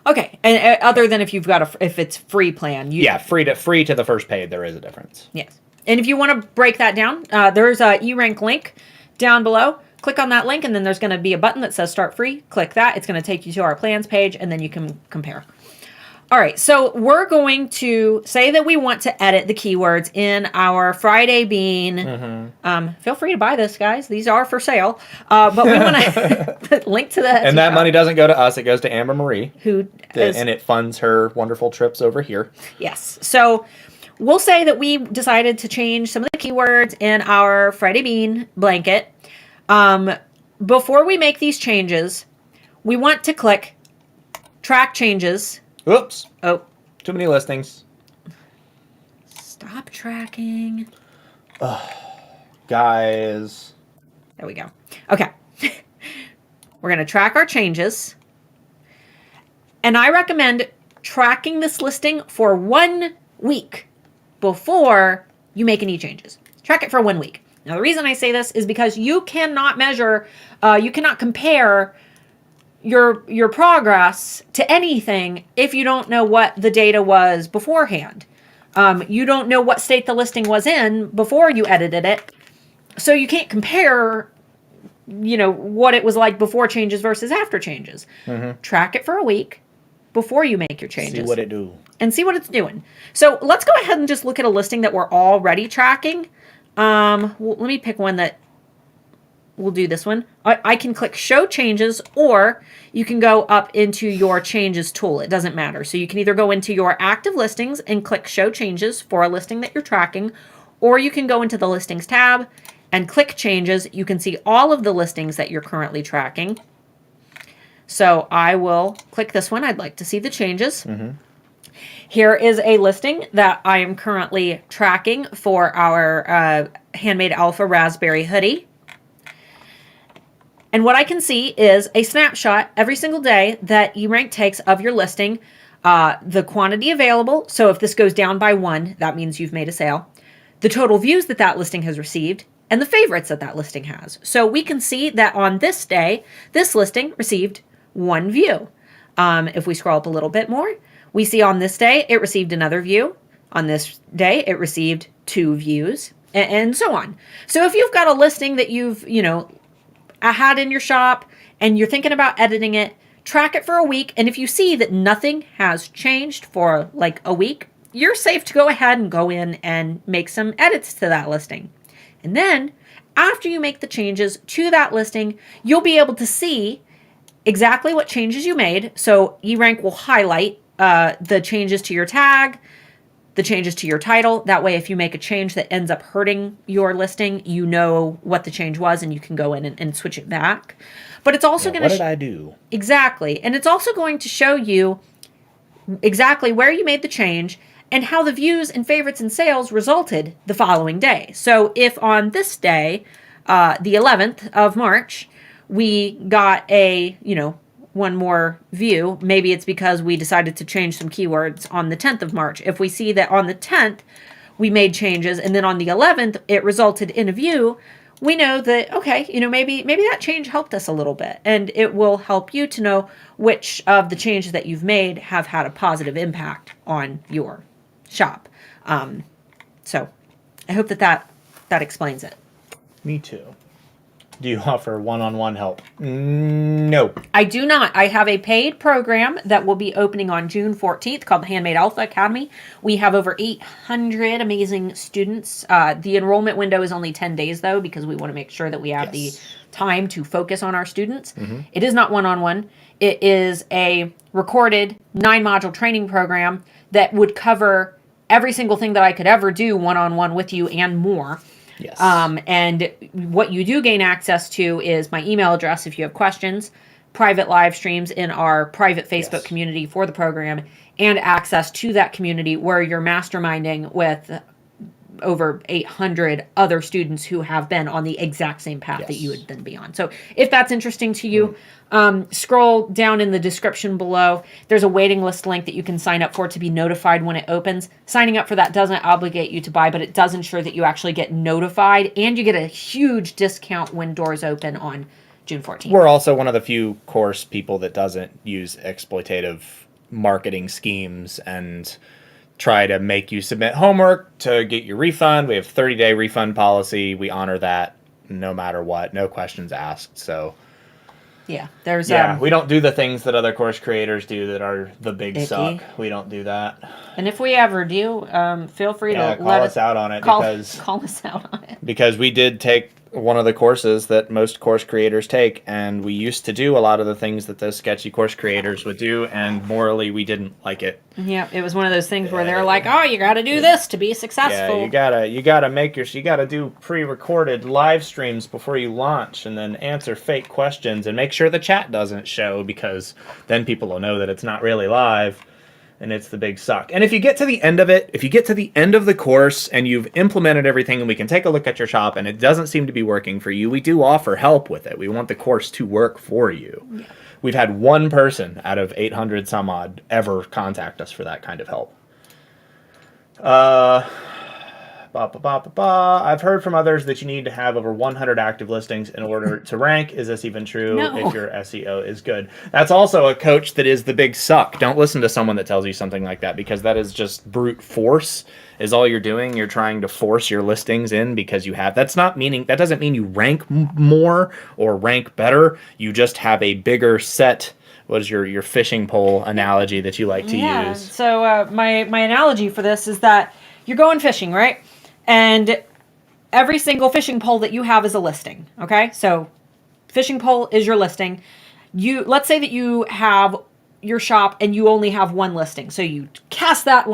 S2: Okay, and other than if you've got if it's free plan,
S1: yeah, free to the first paid, there is a difference.
S2: Yes, and if you want to break that down, there's a eRank link down below. Click on that link, and then there's going to be a button that says Start Free. Click that; it's going to take you to our plans page, and then you can compare. All right, so we're going to say that we want to edit the keywords in our Friday Bean. Feel free to buy this, guys. These are for sale. But we want to link to the Etsy
S1: And that
S2: shop.
S1: money doesn't go to us. It goes to 𝔸𝕚𝕚𝕒𝕟. And it funds her wonderful trips over here.
S2: Yes. So we'll say that we decided to change some of the keywords in our Friday Bean blanket. Before we make these changes, we want to click Track Changes.
S1: Oops.
S2: Oh.
S1: Too many listings.
S2: Stop tracking.
S1: Guys.
S2: There we go. Okay. We're going to track our changes. And I recommend tracking this listing for 1 week before you make any changes. Track it for 1 week. Now, the reason I say this is because you cannot measure, you cannot compare your progress to anything if you don't know what the data was beforehand. You don't know what state the listing was in before you edited it. So you can't compare, what it was like before changes versus after changes. Track it for a week before you make your changes.
S1: See what it do.
S2: And see what it's doing. So let's go ahead and just look at a listing that we're already tracking. Well, let me pick one that we'll do this one. I can click Show Changes, or you can go up into your Changes tool. It doesn't matter. So you can either go into your active listings and click Show Changes for a listing that you're tracking, or you can go into the Listings tab and click Changes. You can see all of the listings that you're currently tracking. So I will click this one. I'd like to see the changes. Here is a listing that I am currently tracking for our Handmade Alpha Raspberry hoodie. And what I can see is a snapshot every single day that eRank takes of your listing, the quantity available. So if this goes down by 1, that means you've made a sale. The total views that that listing has received, and the favorites that that listing has. So we can see that on this day, this listing received 1 view. If we scroll up a little bit more, we see on this day, it received another view. On this day, it received 2 views, and so on. So if you've got a listing that you've, had in your shop and you're thinking about editing it, track it for a week. And if you see that nothing has changed for like a week, you're safe to go ahead and go in and make some edits to that listing. And then after you make the changes to that listing, you'll be able to see exactly what changes you made. So eRank will highlight the changes to your tag, the changes to your title. That way, if you make a change that ends up hurting your listing, you know what the change was and you can go in and switch it back. But it's also going to...
S1: What did I do?
S2: Exactly. And it's also going to show you exactly where you made the change and how the views and favorites and sales resulted the following day. So if on this day, the 11th of March, we got a, 1 more view, maybe it's because we decided to change some keywords on the 10th of March. If we see that on the 10th, we made changes, and then on the 11th, it resulted in a view, we know that, okay, maybe that change helped us a little bit. And it will help you to know which of the changes that you've made have had a positive impact on your shop. So I hope that explains it.
S1: Me too. Do you offer one-on-one help? No.
S2: I do not. I have a paid program that will be opening on June 14th called the Handmade Alpha Academy. We have over 800 amazing students. The enrollment window is only 10 days, though, because we want to make sure that we have the time to focus on our students. It is not one-on-one. It is a recorded 9-module training program that would cover every single thing that I could ever do one-on-one with you and more.
S1: Yes.
S2: And what you do gain access to is my email address if you have questions, private live streams in our private Facebook community for the program, and access to that community where you're masterminding with over 800 other students who have been on the exact same path that you would then be on. So if that's interesting to you, scroll down in the description below. There's a waiting list link that you can sign up for to be notified when it opens. Signing up for that doesn't obligate you to buy, but it does ensure that you actually get notified, and you get a huge discount when doors open on June 14th.
S1: We're also one of the few course people that doesn't use exploitative marketing schemes and try to make you submit homework to get your refund. We have 30-day refund policy. We honor that no matter what, no questions asked. So
S2: yeah, there's
S1: we don't do the things that other course creators do that are the big
S2: icky.
S1: suck. We don't do that.
S2: And if we ever do, feel free to
S1: call us out on it,
S2: call
S1: because
S2: us out on it.
S1: Because we did take one of the courses that most course creators take, and we used to do a lot of the things that those sketchy course creators would do, and morally we didn't like it.
S2: Yeah, it was one of those things where they're like, "Oh, you got to do this to be successful."
S1: Yeah, you gotta do pre-recorded live streams before you launch, and then answer fake questions, and make sure the chat doesn't show, because then people will know that it's not really live. And it's the big suck. And if you get to the end of it, if you get to the end of the course and you've implemented everything and we can take a look at your shop and it doesn't seem to be working for you, we do offer help with it. We want the course to work for you. Yeah. We've had one person out of 800 some odd ever contact us for that kind of help. I've heard from others that you need to have over 100 active listings in order to rank. Is this even true?
S2: No.
S1: If your SEO is good? That's also a coach that is the big suck. Don't listen to someone that tells you something like that, because that is just brute force is all you're doing. You're trying to force your listings in because you have. That doesn't mean you rank more or rank better. You just have a bigger set. What is your fishing pole analogy that you like to use?
S2: So my analogy for this is that you're going fishing, right? And every single fishing pole that you have is a listing, okay? So fishing pole is your listing. Let's say that you have your shop and you only have one listing. So you cast that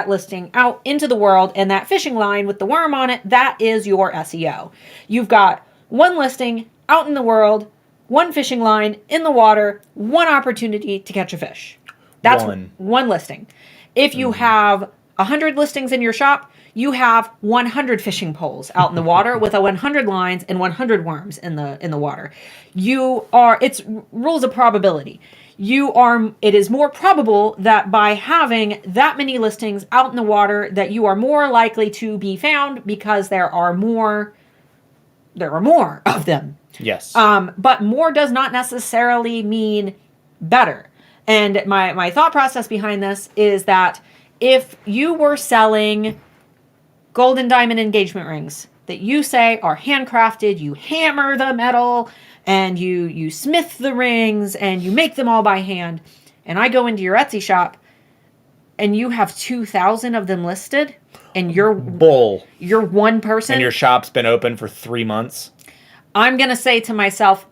S2: listing out into the world, and that fishing line with the worm on it, that is your SEO. You've got one listing out in the world, one fishing line in the water, one opportunity to catch a fish. That's one listing. If you have 100 listings in your shop, you have 100 fishing poles out in the water with 100 lines and 100 worms in the water. It's rules of probability. It is more probable that by having that many listings out in the water that you are more likely to be found, because there are more of them.
S1: Yes.
S2: But more does not necessarily mean better. And my thought process behind this is that if you were selling gold and diamond engagement rings that you say are handcrafted, you hammer the metal and you smith the rings and you make them all by hand, and I go into your Etsy shop and you have 2,000 of them listed, and you're one person,
S1: and your shop's been open for 3 months,
S2: I'm gonna say to myself,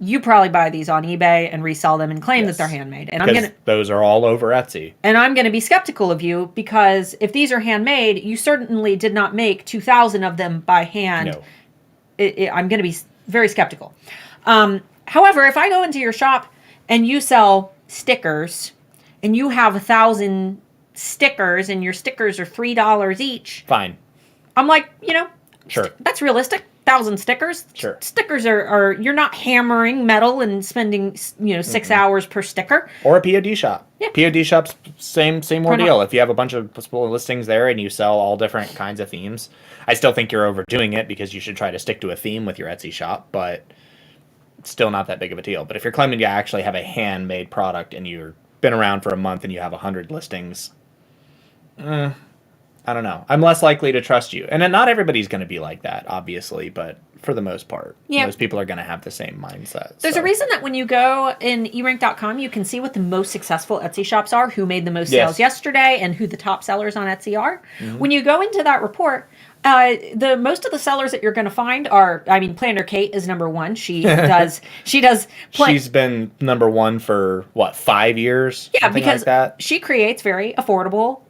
S2: you probably buy these on eBay and resell them and claim that they're handmade. And
S1: those are all over Etsy.
S2: And I'm going to be skeptical of you, because if these are handmade, you certainly did not make 2,000 of them by hand.
S1: No.
S2: I'm going to be very skeptical. However, if I go into your shop and you sell stickers and you have 1,000 stickers and your stickers are $3 each.
S1: Fine.
S2: I'm like,
S1: sure.
S2: That's realistic. 1,000 stickers.
S1: Sure.
S2: Stickers are you're not hammering metal and spending 6 hours per sticker.
S1: Or a POD shop.
S2: Yeah.
S1: POD shops, same ordeal. If you have a bunch of listings there and you sell all different kinds of themes, I still think you're overdoing it, because you should try to stick to a theme with your Etsy shop, but it's still not that big of a deal. But if you're claiming you actually have a handmade product and you've been around for a month and you have 100 listings, I don't know. I'm less likely to trust you. And then not everybody's going to be like that, obviously, but for the most part, most people are going to have the same mindset.
S2: There's a reason that when you go in eRank.com, you can see what the most successful Etsy shops are, who made the most sales yesterday, and who the top sellers on Etsy are. Mm-hmm. When you go into that report, most of the sellers that you're going to find are, Planner Kate is number one. She's
S1: been number one for 5 years?
S2: Yeah, because
S1: like that.
S2: She creates very affordable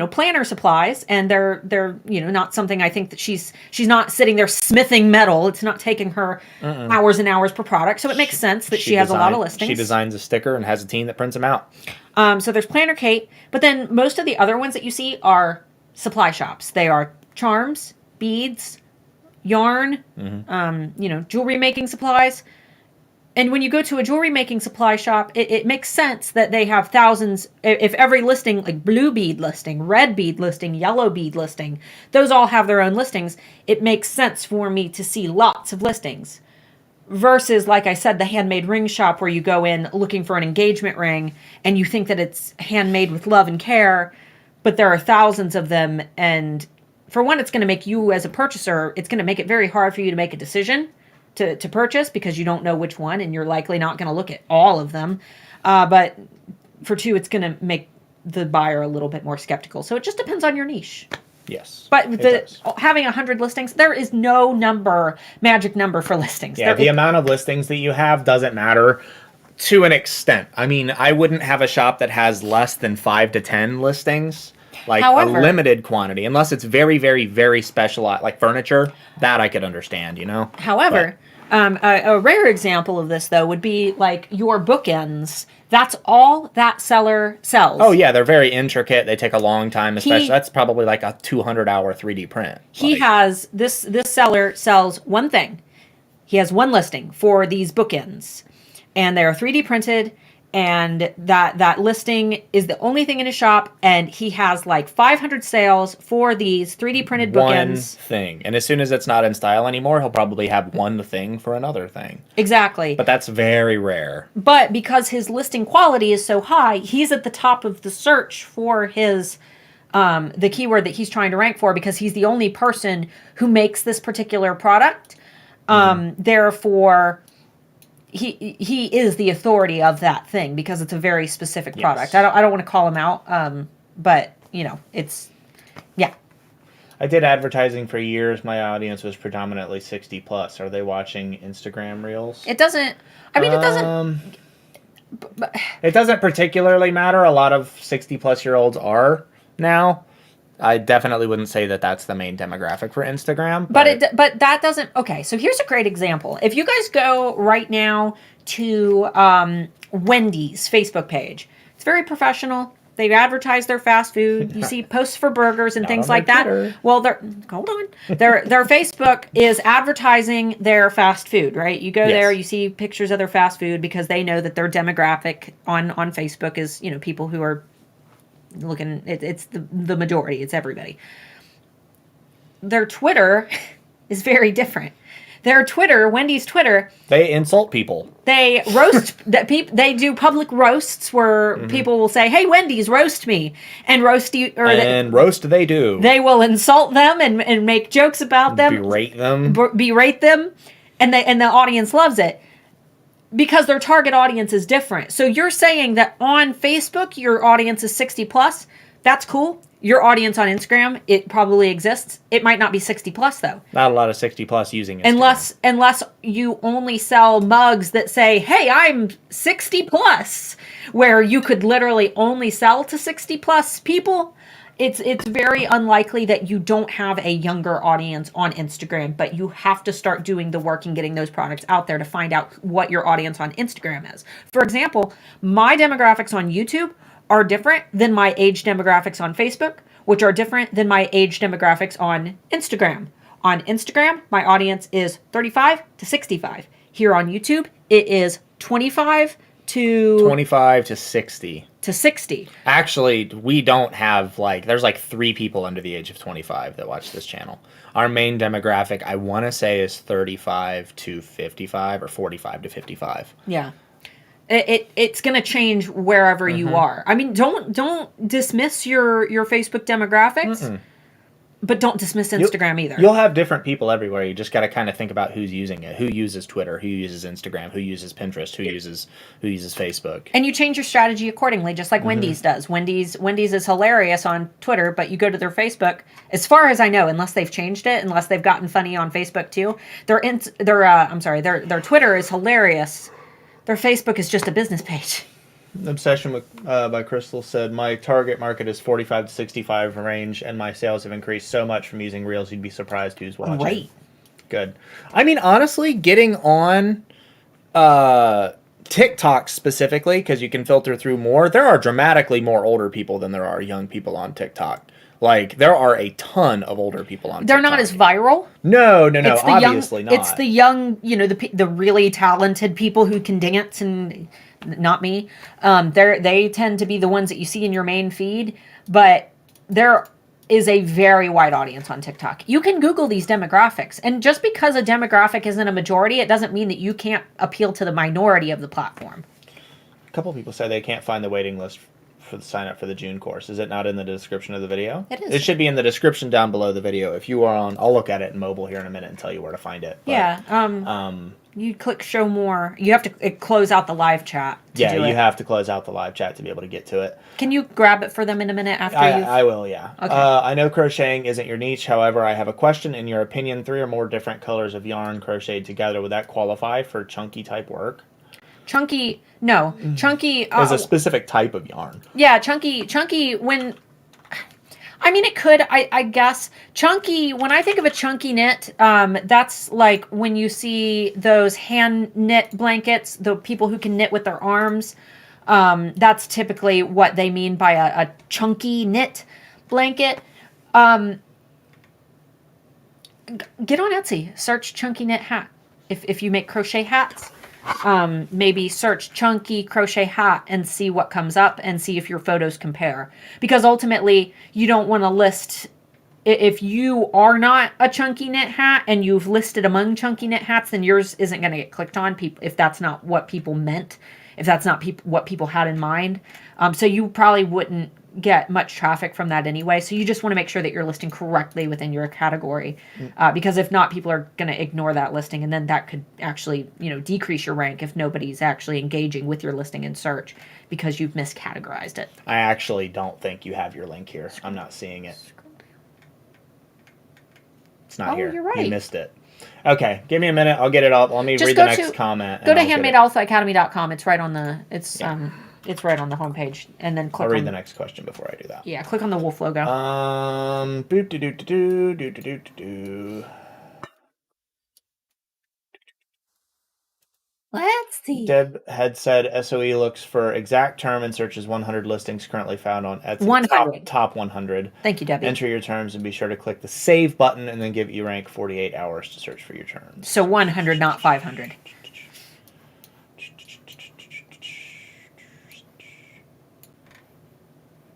S2: planner supplies, and they're not something, I think, that she's not sitting there smithing metal. It's not taking her hours and hours per product. So it makes sense that she has a lot of listings.
S1: She designs a sticker and has a team that prints them out.
S2: So there's Planner Kate, but then most of the other ones that you see are supply shops. They are charms, beads, yarn, jewelry making supplies. And when you go to a jewelry making supply shop, it makes sense that they have thousands. If every listing, like blue bead listing, red bead listing, yellow bead listing, those all have their own listings. It makes sense for me to see lots of listings. Versus, like I said, the handmade ring shop where you go in looking for an engagement ring and you think that it's handmade with love and care, but there are thousands of them. And for one, it's going to make you as a purchaser, it's going to make it very hard for you to make a decision to purchase because you don't know which one and you're likely not going to look at all of them. But for two, it's going to make the buyer a little bit more skeptical. So it just depends on your niche.
S1: Yes.
S2: But having 100 listings, there is no magic number for listings.
S1: Yeah, the amount of listings that you have doesn't matter to an extent. I mean, I wouldn't have a shop that has less than 5 to 10 listings. Like
S2: However,
S1: a limited quantity, unless it's very, very, very specialized, like furniture, that I could understand,
S2: However, a rare example of this, though, would be like your bookends. That's all that seller sells.
S1: Oh, yeah, they're very intricate. They take a long time, especially. That's probably like a 200-hour 3D print.
S2: He has, this seller sells one thing. He has one listing for these bookends. And they're 3D printed. And that listing is the only thing in his shop, and he has like 500 sales for these 3D printed bookends.
S1: One thing. And as soon as it's not in style anymore, he'll probably have one thing for another thing.
S2: Exactly.
S1: But that's very rare.
S2: But because his listing quality is so high, he's at the top of the search for his the keyword that he's trying to rank for because he's the only person who makes this particular product. Therefore, he is the authority of that thing because it's a very specific product. Yes. I don't want to call him out, but it's
S1: I did advertising for years. My audience was predominantly 60 plus. Are they watching Instagram Reels?
S2: It doesn't. I mean, it doesn't.
S1: It doesn't particularly matter. A lot of 60 plus year olds are now. I definitely wouldn't say that that's the main demographic for Instagram.
S2: But that doesn't... Okay, so here's a great example. If you guys go right now to Wendy's Facebook page, it's very professional. They advertise their fast food. You see posts for burgers and things like that. Well, hold on. Their Facebook is advertising their fast food, right? You go there, you see pictures of their fast food because they know that their demographic on Facebook is, people who are looking, it's the majority, it's everybody. Their Twitter is very different. Their Twitter, Wendy's Twitter,
S1: they insult people. They
S2: roast they do public roasts where people will say, "Hey, Wendy's, roast me," and roast you,
S1: roast they do.
S2: They will insult them and make jokes about them,
S1: berate
S2: them, and the audience loves it. Because their target audience is different. So you're saying that on Facebook, your audience is 60 plus. That's cool. Your audience on Instagram, it probably exists. It might not be 60 plus though.
S1: Not a lot of 60 plus using Instagram.
S2: Unless you only sell mugs that say, "Hey, I'm 60 plus," where you could literally only sell to 60 plus people. It's very unlikely that you don't have a younger audience on Instagram, but you have to start doing the work and getting those products out there to find out what your audience on Instagram is. For example, my demographics on YouTube are different than my age demographics on Facebook, which are different than my age demographics on Instagram. On Instagram, my audience is 35 to 65. Here on YouTube, it is 25 to
S1: 60.
S2: To 60.
S1: Actually, we don't have there's 3 people under the age of 25 that watch this channel. Our main demographic, I want to say, is 35 to 55 or 45 to 55.
S2: Yeah. It's going to change wherever you are. I mean, don't dismiss your Facebook demographics, but don't dismiss Instagram either.
S1: You'll have different people everywhere. You just got to kind of think about who's using it. Who uses Twitter? Who uses Instagram? Who uses Pinterest? Who uses Facebook? And
S2: you change your strategy accordingly, just like Wendy's does. Wendy's is hilarious on Twitter, but you go to their Facebook. As far as I know, unless they've changed it, unless they've gotten funny on Facebook too, their Twitter is hilarious. Their Facebook is just a business page.
S1: Obsession by Crystal said, "My target market is 45 to 65 range, and my sales have increased so much from using Reels, you'd be surprised who's watching."
S2: Great.
S1: Good. I mean, honestly, getting on TikTok specifically, because you can filter through more, there are dramatically more older people than there are young people on TikTok. Like, there are a ton of older people on
S2: They're
S1: TikTok.
S2: not as viral.
S1: No,
S2: It's the
S1: obviously
S2: young,
S1: not.
S2: It's the young, the really talented people who can dance, and not me. They tend to be the ones that you see in your main feed, but there is a very wide audience on TikTok. You can Google these demographics, and just because a demographic isn't a majority, it doesn't mean that you can't appeal to the minority of the platform.
S1: A couple people say they can't find the waiting list for the sign up for the June course. Is it not in the description of the video?
S2: It is.
S1: It should be in the description down below the video. If you are on, I'll look at it in mobile here in a minute and tell you where to find it. But,
S2: yeah. You click show more. You have to close out the live chat.
S1: You have to close out the live chat to be able to get to it.
S2: Can you grab it for them in a minute after
S1: I will, yeah.
S2: Okay.
S1: I know crocheting isn't your niche. However, I have a question. In your opinion, 3 or more different colors of yarn crocheted together, would that qualify for chunky type work?
S2: Chunky, no. Chunky
S1: is a specific type of yarn.
S2: Yeah, chunky when... I mean, it could, I guess. Chunky, when I think of a chunky knit, that's like when you see those hand knit blankets, the people who can knit with their arms. That's typically what they mean by a chunky knit blanket. Get on Etsy, search chunky knit hat. If you make crochet hats, maybe search chunky crochet hat and see what comes up and see if your photos compare. Because ultimately, you don't want to list, if you are not a chunky knit hat and you've listed among chunky knit hats, then yours isn't going to get clicked on if that's not what people meant, if that's not what people had in mind. So you probably wouldn't get much traffic from that anyway. So you just want to make sure that you're listing correctly within your category, because if not, people are going to ignore that listing, and then that could actually, decrease your rank if nobody's actually engaging with your listing in search because you've miscategorized it.
S1: I actually don't think you have your link here. I'm not seeing it. It's not here.
S2: You're right.
S1: You missed it. Okay, give me a minute. I'll get it up. Let me read the next comment.
S2: Go to handmadealphaacademy.com. It's right on the it's right on the homepage, and then click.
S1: I'll read the next question before I do that.
S2: Yeah, click on the wolf logo. Let's see.
S1: Deb had said SOE looks for exact term and searches 100 listings currently found on Etsy.
S2: 100.
S1: Top 100.
S2: Thank you, Debbie.
S1: Enter your terms and be sure to click the save button and then give eRank 48 hours to search for your terms.
S2: So 100, not 500.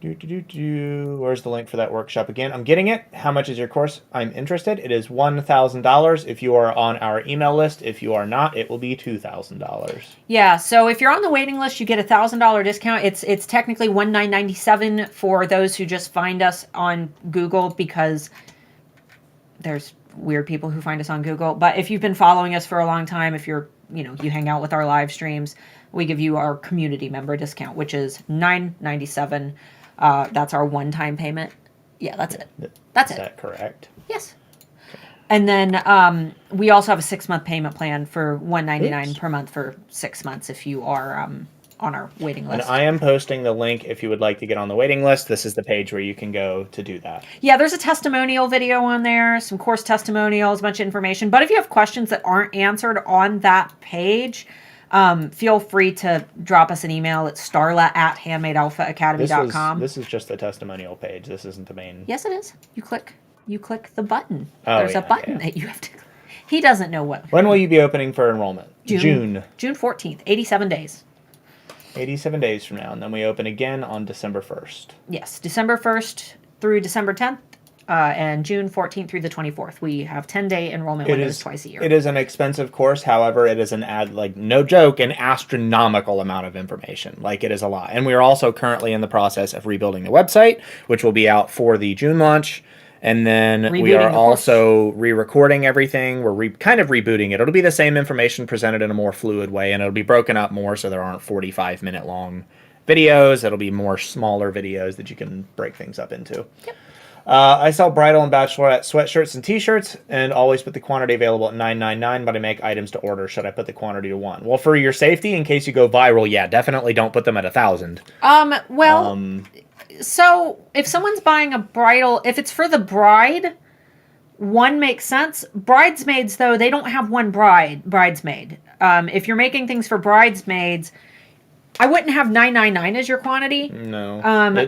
S1: Where's the link for that workshop again? I'm getting it. How much is your course? I'm interested. It is $1,000 if you are on our email list. If you are not, it will be $2,000.
S2: Yeah, so if you're on the waiting list, you get a $1,000 discount. It's technically $1,997 for those who just find us on Google, because there's weird people who find us on Google. But if you've been following us for a long time, if you're, you hang out with our live streams, we give you our community member discount, which is $997. That's our one-time payment. Yeah, that's it. That's it.
S1: Is that correct?
S2: Yes. And then we also have a 6-month payment plan for $199 per month for 6 months if you are on our waiting list.
S1: And I am posting the link if you would like to get on the waiting list. This is the page where you can go to do that.
S2: Yeah, there's a testimonial video on there, some course testimonials, a bunch of information. But if you have questions that aren't answered on that page, feel free to drop us an email. It's starla@handmadealphaacademy.com.
S1: This is just the testimonial page. This isn't the main.
S2: Yes, it is. You click the button.
S1: Oh,
S2: There's a button that you have to click. He doesn't know what.
S1: When will you be opening for enrollment?
S2: June 14th, 87 days.
S1: 87 days from now, and then we open again on December 1st.
S2: Yes, December 1st through December 10th. And June 14th through the 24th. We have 10-day enrollment windows twice a year.
S1: It is an expensive course. However, it is no joke, an astronomical amount of information. Like, it is a lot. And we are also currently in the process of rebuilding the website, which will be out for the June launch. And then we are also re-recording everything. We're kind of rebooting it. It'll be the same information presented in a more fluid way, and it'll be broken up more so there aren't 45-minute long videos. It'll be more smaller videos that you can break things up into.
S2: Yep.
S1: I sell bridal and bachelorette sweatshirts and t-shirts and always put the quantity available at $9.99, but I make items to order. Should I put the quantity to 1? Well, for your safety, in case you go viral, yeah, definitely don't put them at 1,000.
S2: So if someone's buying a bridal, if it's for the bride, 1 makes sense. Bridesmaids, though, they don't have one bridesmaid. If you're making things for bridesmaids, I wouldn't have 999 as your quantity.
S1: No.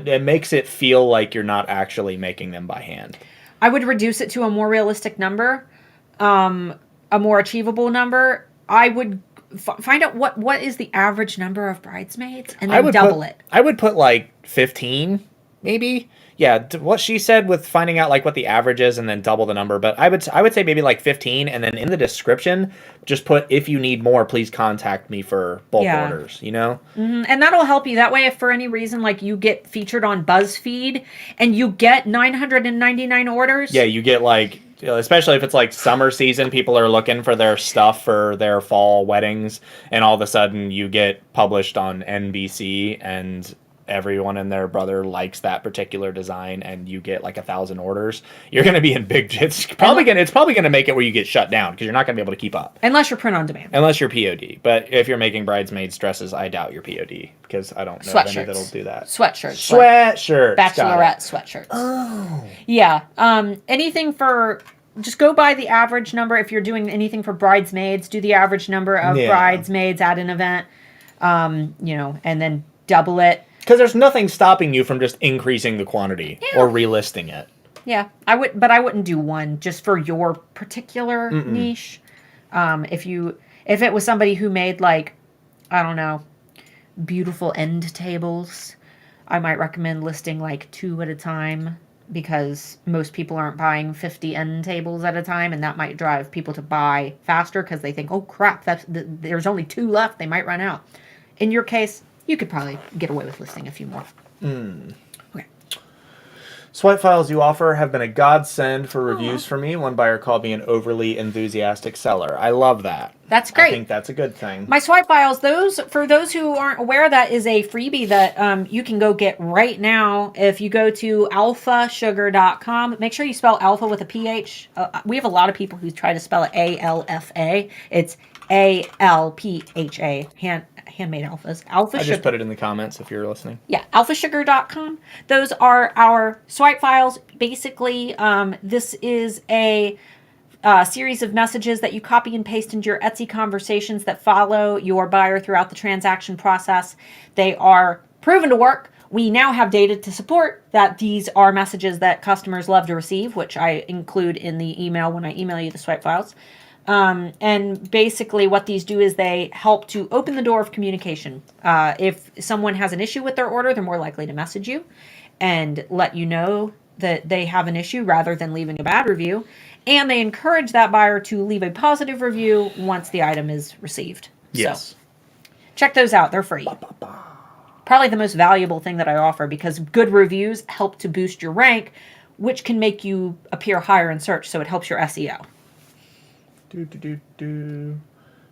S1: It makes it feel like you're not actually making them by hand.
S2: I would reduce it to a more realistic number, a more achievable number. I would find out what is the average number of bridesmaids, and then double it.
S1: I would put like 15, maybe. Yeah, what she said with finding out like what the average is and then double the number. But I would say maybe like 15, and then in the description, just put, if you need more, please contact me for bulk orders, you know?
S2: Mm-hmm. And that'll help you. That way, if for any reason like you get featured on BuzzFeed and you get 999 orders.
S1: Yeah, you get like, especially if it's like summer season, people are looking for their stuff for their fall weddings, and all of a sudden you get published on NBC and everyone and their brother likes that particular design, and you get like 1,000 orders. You're going to be in big. It's probably going to make it where you get shut down because you're not going to be able to keep up
S2: unless you're print on demand.
S1: Unless you're POD, but if you're making bridesmaids dresses, I doubt you're POD because I don't know of any that'll do that.
S2: Sweatshirts, bachelorette sweatshirts. Oh, yeah. Anything for. Just go by the average number. If you're doing anything for bridesmaids, do the average number of bridesmaids at an event. You know, and then double it.
S1: Because there's nothing stopping you from just increasing the quantity or relisting it.
S2: Yeah, but I wouldn't do one just for your particular niche. If it was somebody who made like, I don't know, beautiful end tables, I might recommend listing like 2 at a time, because most people aren't buying 50 end tables at a time, and that might drive people to buy faster because they think, oh crap, there's only 2 left, they might run out. In your case, you could probably get away with listing a few more. Okay.
S1: Swipe files you offer have been a godsend for reviews for me. One buyer called me an overly enthusiastic seller. I love that.
S2: That's great.
S1: I think that's a good thing.
S2: My swipe files, for those who aren't aware, that is a freebie that you can go get right now. If you go to alphasugar.com, make sure you spell alpha with a PH. We have a lot of people who try to spell it ALFA. It's ALPHA. Handmade alphas.
S1: I just put it in the comments if you're listening.
S2: Yeah, alphasugar.com. Those are our swipe files. Basically, this is a series of messages that you copy and paste into your Etsy conversations that follow your buyer throughout the transaction process. They are proven to work. We now have data to support that these are messages that customers love to receive, which I include in the email when I email you the swipe files. And basically what these do is they help to open the door of communication. If someone has an issue with their order, they're more likely to message you and let you know that they have an issue rather than leaving a bad review. And they encourage that buyer to leave a positive review once the item is received.
S1: Yes.
S2: So check those out. They're free. Probably the most valuable thing that I offer, because good reviews help to boost your rank, which can make you appear higher in search. So it helps your SEO.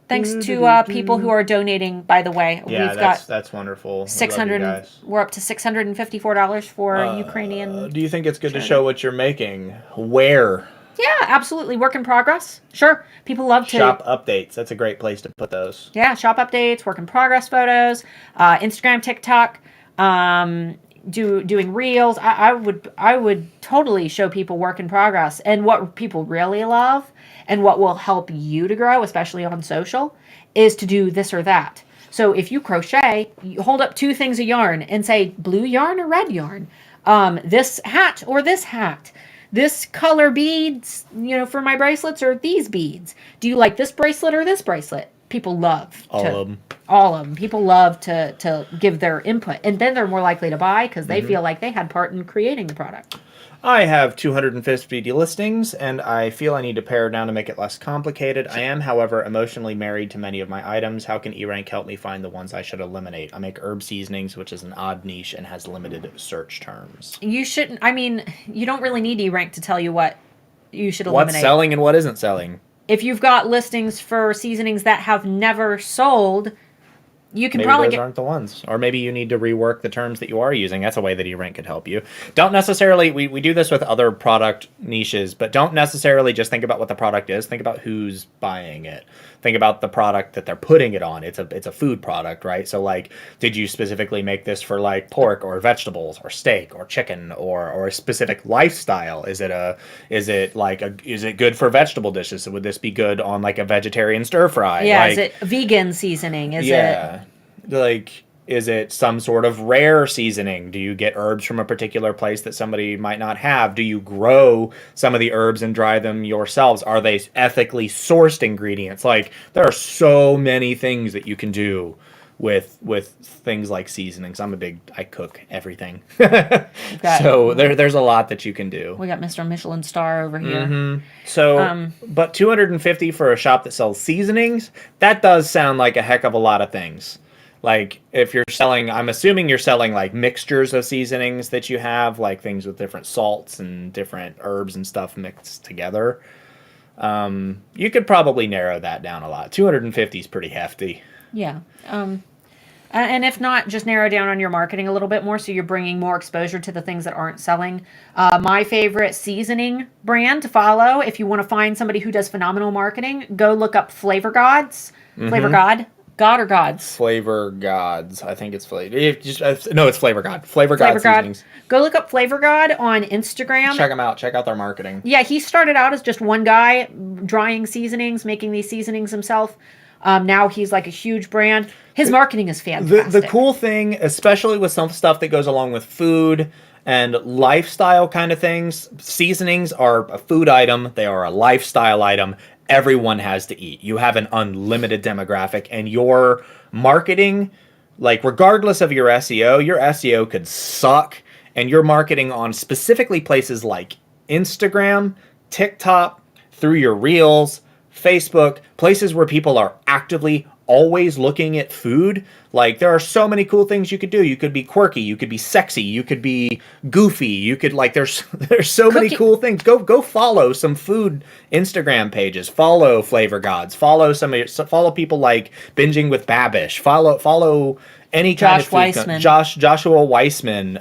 S2: Thanks to people who are donating, by the way.
S1: Yeah,
S2: we've got
S1: that's wonderful.
S2: 600. We're up to $654 for Ukrainian.
S1: Do you think it's good to show what you're making? Where?
S2: Yeah, absolutely. Work in progress. Sure. People love to
S1: shop updates. That's a great place to put those.
S2: Yeah, shop updates, work in progress photos, Instagram, TikTok, doing reels. I would totally show people work in progress, and what people really love and what will help you to grow, especially on social, is to do this or that. So if you crochet, you hold up 2 things of yarn and say blue yarn or red yarn, this hat or this hat, this color beads, for my bracelets, or these beads. Do you like this bracelet or this bracelet? People love all of them. People love to give their input, and then they're more likely to buy because they feel like they had part in creating the product.
S1: I have 250 delistings, and I feel I need to pare down to make it less complicated. I am, however, emotionally married to many of my items. How can eRank help me find the ones I should eliminate? I make herb seasonings, which is an odd niche and has limited search terms.
S2: You shouldn't. I mean, you don't really need eRank to tell you what you should eliminate.
S1: What's selling and what isn't selling.
S2: If you've got listings for seasonings that have never sold, you can probably
S1: those aren't the ones. Or maybe you need to rework the terms that you are using. That's a way that eRank could help you. Don't necessarily, we do this with other product niches, but don't necessarily just think about what the product is. Think about who's buying it. Think about the product that they're putting it on. It's a food product, right? So like, did you specifically make this for like pork or vegetables or steak or chicken or a specific lifestyle? Is it good for vegetable dishes? So would this be good on like a vegetarian stir fry?
S2: Yeah, is it vegan seasoning? Is it?
S1: Like, Is it some sort of rare seasoning? Do you get herbs from a particular place that somebody might not have? Do you grow some of the herbs and dry them yourselves? Are they ethically sourced ingredients? Like, there are so many things that you can do with things like seasonings. I cook everything. So there's a lot that you can do.
S2: We got Mr. Michelin star over here.
S1: Mm-hmm. So, but $250 for a shop that sells seasonings, that does sound like a heck of a lot of things. Like, if you're selling, I'm assuming you're selling like mixtures of seasonings that you have, like things with different salts and different herbs and stuff mixed together. You could probably narrow that down a lot. 250 is pretty hefty.
S2: Yeah. And if not, just narrow down on your marketing a little bit more so you're bringing more exposure to the things that aren't selling. My favorite seasoning brand to follow, if you want to find somebody who does phenomenal marketing, go look up Flavor Gods. Flavor God? God or Gods?
S1: Flavor Gods. I think it's Flavor. No, it's Flavor God. Flavor God seasonings.
S2: Go look up Flavor God on Instagram.
S1: Check them out. Check out their marketing.
S2: Yeah, he started out as just one guy drying seasonings, making these seasonings himself. Now he's like a huge brand. His marketing is fantastic.
S1: The cool thing, especially with some stuff that goes along with food and lifestyle kind of things, seasonings are a food item. They are a lifestyle item. Everyone has to eat. You have an unlimited demographic, and your marketing, like regardless of your SEO could suck, and your marketing on specifically places like Instagram, TikTok, through your Reels, Facebook, places where people are actively always looking at food. Like, there are so many cool things you could do. You could be quirky, you could be sexy, you could be goofy, you could, like, there's so many cool things. Go follow some food Instagram pages. Follow Flavor Gods. Follow follow people like Binging with Babish. Follow any kind of food. Joshua Weissman.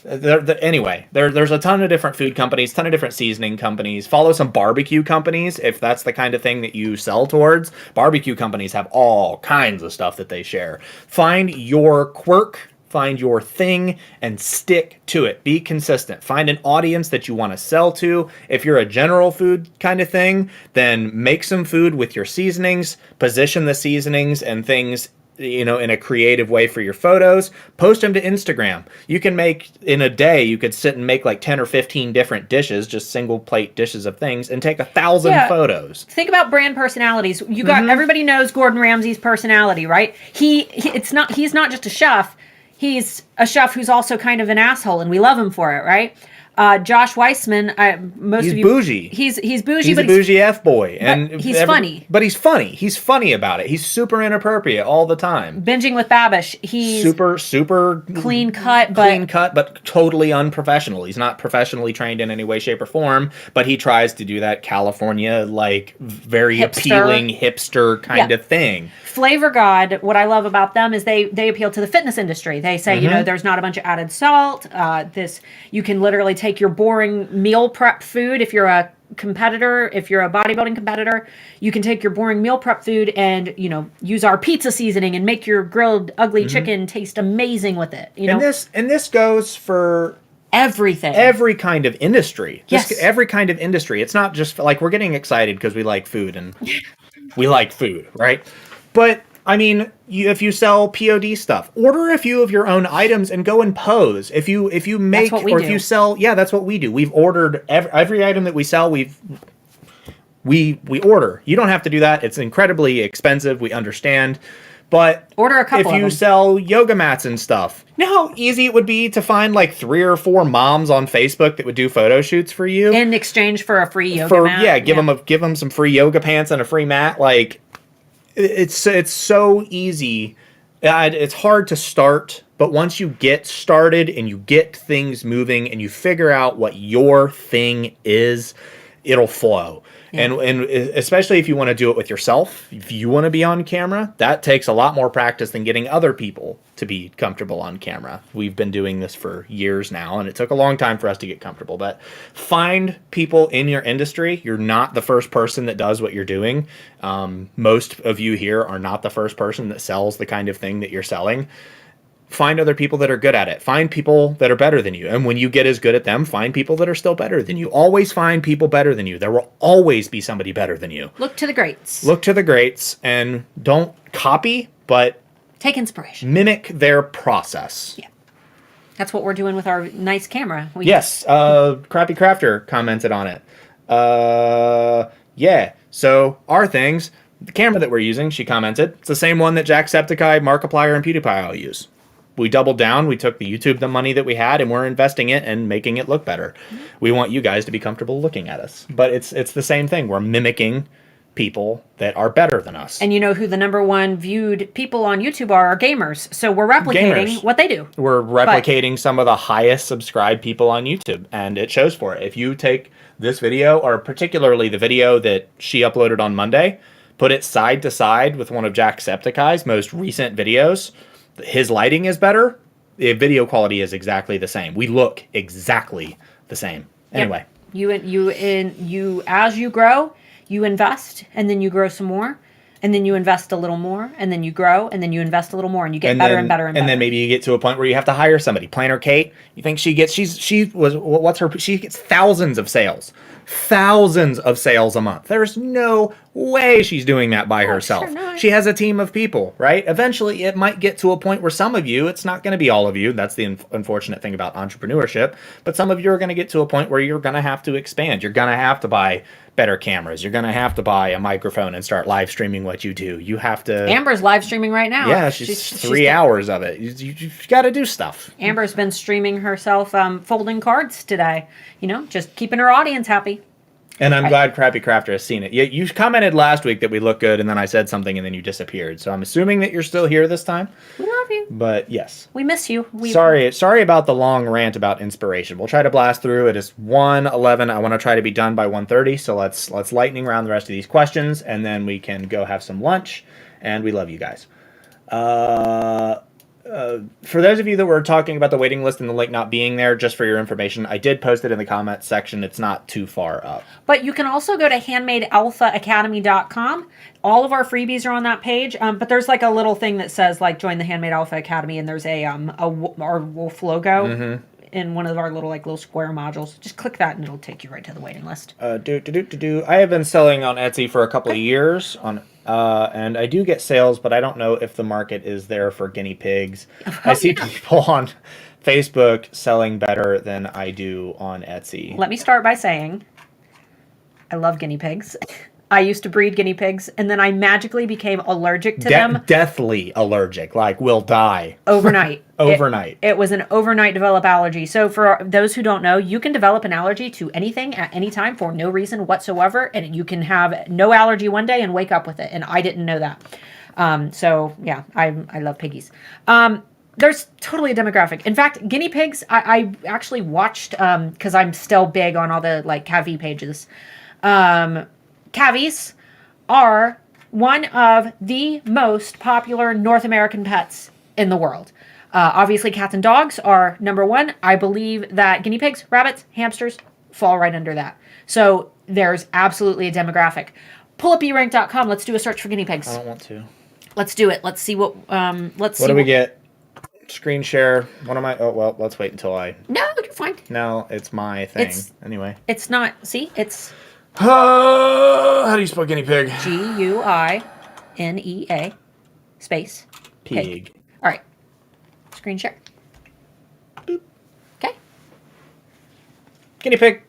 S1: Anyway, there's a ton of different food companies, ton of different seasoning companies. Follow some barbecue companies if that's the kind of thing that you sell towards. Barbecue companies have all kinds of stuff that they share. Find your quirk, find your thing, and stick to it. Be consistent. Find an audience that you want to sell to. If you're a general food kind of thing, then make some food with your seasonings, position the seasonings and things in a creative way for your photos. Post them to Instagram. You can make, in a day, you could sit and make like 10 or 15 different dishes, just single plate dishes of things, and take 1,000 photos.
S2: Think about brand personalities. You got everybody knows Gordon Ramsay's personality, right? He's not just a chef. He's a chef who's also kind of an asshole, and we love him for it, right? Josh Weissman, he's
S1: bougie.
S2: He's bougie.
S1: He's a bougie F-boy.
S2: And he's funny.
S1: But he's funny. He's funny about it. He's super inappropriate all the time.
S2: Binging with Babish. He's
S1: super
S2: clean cut, but
S1: totally unprofessional. He's not professionally trained in any way, shape, or form, but he tries to do that California, like, very appealing hipster kind of thing.
S2: Flavor God, what I love about them is they appeal to the fitness industry. They say, there's not a bunch of added salt. You can literally take your boring meal prep food. If you're a competitor, if you're a bodybuilding competitor, you can take your boring meal prep food and, use our pizza seasoning and make your grilled ugly chicken taste amazing with it.
S1: And this goes for
S2: everything.
S1: Every kind of industry.
S2: Yes.
S1: Every kind of industry. It's not just like we're getting excited because we like food and we like food, right? But, I mean, if you sell POD stuff, order a few of your own items and go and pose. If you make if you sell, that's what we do. We've ordered every item that we sell. We order. You don't have to do that. It's incredibly expensive. We understand. But
S2: order a couple
S1: if you sell yoga mats and stuff, you know how easy it would be to find like 3 or 4 moms on Facebook that would do photo shoots for you
S2: in exchange for a free yoga mat.
S1: Give them some free yoga pants and a free mat. Like, it's so easy. It's hard to start, but once you get started and you get things moving and you figure out what your thing is, it'll flow. Yeah. And especially if you want to do it with yourself, if you want to be on camera, that takes a lot more practice than getting other people to be comfortable on camera. We've been doing this for years now, and it took a long time for us to get comfortable. But find people in your industry. You're not the first person that does what you're doing. Most of you here are not the first person that sells the kind of thing that you're selling. Find other people that are good at it. Find people that are better than you. And when you get as good at them, find people that are still better than you. Always find people better than you. There will always be somebody better than you.
S2: Look to the greats.
S1: Look to the greats and don't copy, but
S2: Take inspiration.
S1: Mimic their process.
S2: Yeah. That's what we're doing with our nice camera.
S1: Yes. Crappy Crafter commented on it. Yeah. So our things, the camera that we're using, she commented, it's the same one that Jacksepticeye, Markiplier, and PewDiePie all use. We doubled down. We took the YouTube the money that we had, and we're investing it and making it look better. We want you guys to be comfortable looking at us. But it's the same thing. We're mimicking people that are better than us.
S2: And you know who the #1 viewed people on YouTube are gamers. So we're replicating what they do.
S1: We're replicating some of the highest subscribed people on YouTube, and it shows for it. If you take this video, or particularly the video that she uploaded on Monday, put it side to side with one of Jacksepticeye's most recent videos, his lighting is better. The video quality is exactly the same. We look exactly the same. Anyway.
S2: Yep. You as you grow, you invest, and then you grow some more, and then you invest a little more, and then you grow, and then you invest a little more, and you get better and better and better.
S1: And then maybe you get to a point where you have to hire somebody. Planner Kate, you think she gets, she gets thousands of sales a month. There's no way she's doing that by herself.
S2: Sure not.
S1: She has a team of people, right? Eventually it might get to a point where some of you, it's not going to be all of you. That's the unfortunate thing about entrepreneurship. But some of you are going to get to a point where you're going to have to expand. You're going to have to buy better cameras. You're going to have to buy a microphone and start live streaming what you do. You have to...
S2: Amber's live streaming right now.
S1: Yeah, she's 3 hours of it. You've got to do stuff.
S2: Amber's been streaming herself folding cards today. You know, just keeping her audience happy.
S1: And I'm glad Crappy Crafter has seen it. You commented last week that we look good, and then I said something, and then you disappeared. So I'm assuming that you're still here this time.
S2: We love you.
S1: But yes.
S2: We miss you.
S1: Sorry about the long rant about inspiration. We'll try to blast through. It is 1:11. I want to try to be done by 1:30. So let's lightning round the rest of these questions, and then we can go have some lunch. And we love you guys. For those of you that were talking about the waiting list and the link not being there, just for your information, I did post it in the comments section. It's not too far up.
S2: But you can also go to handmadealphaacademy.com. All of our freebies are on that page. But there's like a little thing that says like join the Handmade Alpha Academy, and there's our wolf logo in one of our little square modules. Just click that and it'll take you right to the waiting list.
S1: I have been selling on Etsy for a couple of years and I do get sales, but I don't know if the market is there for guinea pigs. I see people on Facebook selling better than I do on Etsy.
S2: Let me start by saying I love guinea pigs. I used to breed guinea pigs, and then I magically became allergic to them.
S1: Deathly allergic, like will die.
S2: Overnight.
S1: Overnight.
S2: It was an overnight develop allergy. So for those who don't know, you can develop an allergy to anything at any time for no reason whatsoever, and you can have no allergy one day and wake up with it, and I didn't know that. So yeah, I love piggies. There's totally a demographic. In fact, guinea pigs, I actually watched, because I'm still big on all the like cavi pages. Cavies are one of the most popular North American pets in the world. Obviously, cats and dogs are #1. I believe that guinea pigs, rabbits, hamsters fall right under that. So there's absolutely a demographic. Pull up eRank.com. Let's do a search for guinea pigs.
S1: I don't want to.
S2: Let's do it. Let's see what.
S1: What do we get? Screen share. What am I? Oh well, let's wait until I.
S2: No, you're fine.
S1: No, it's my thing. Anyway.
S2: It's not. See, it's.
S1: How do you spell guinea pig?
S2: GUINEA space
S1: pig.
S2: All right. Screen share. Boop. Okay.
S1: Guinea pig.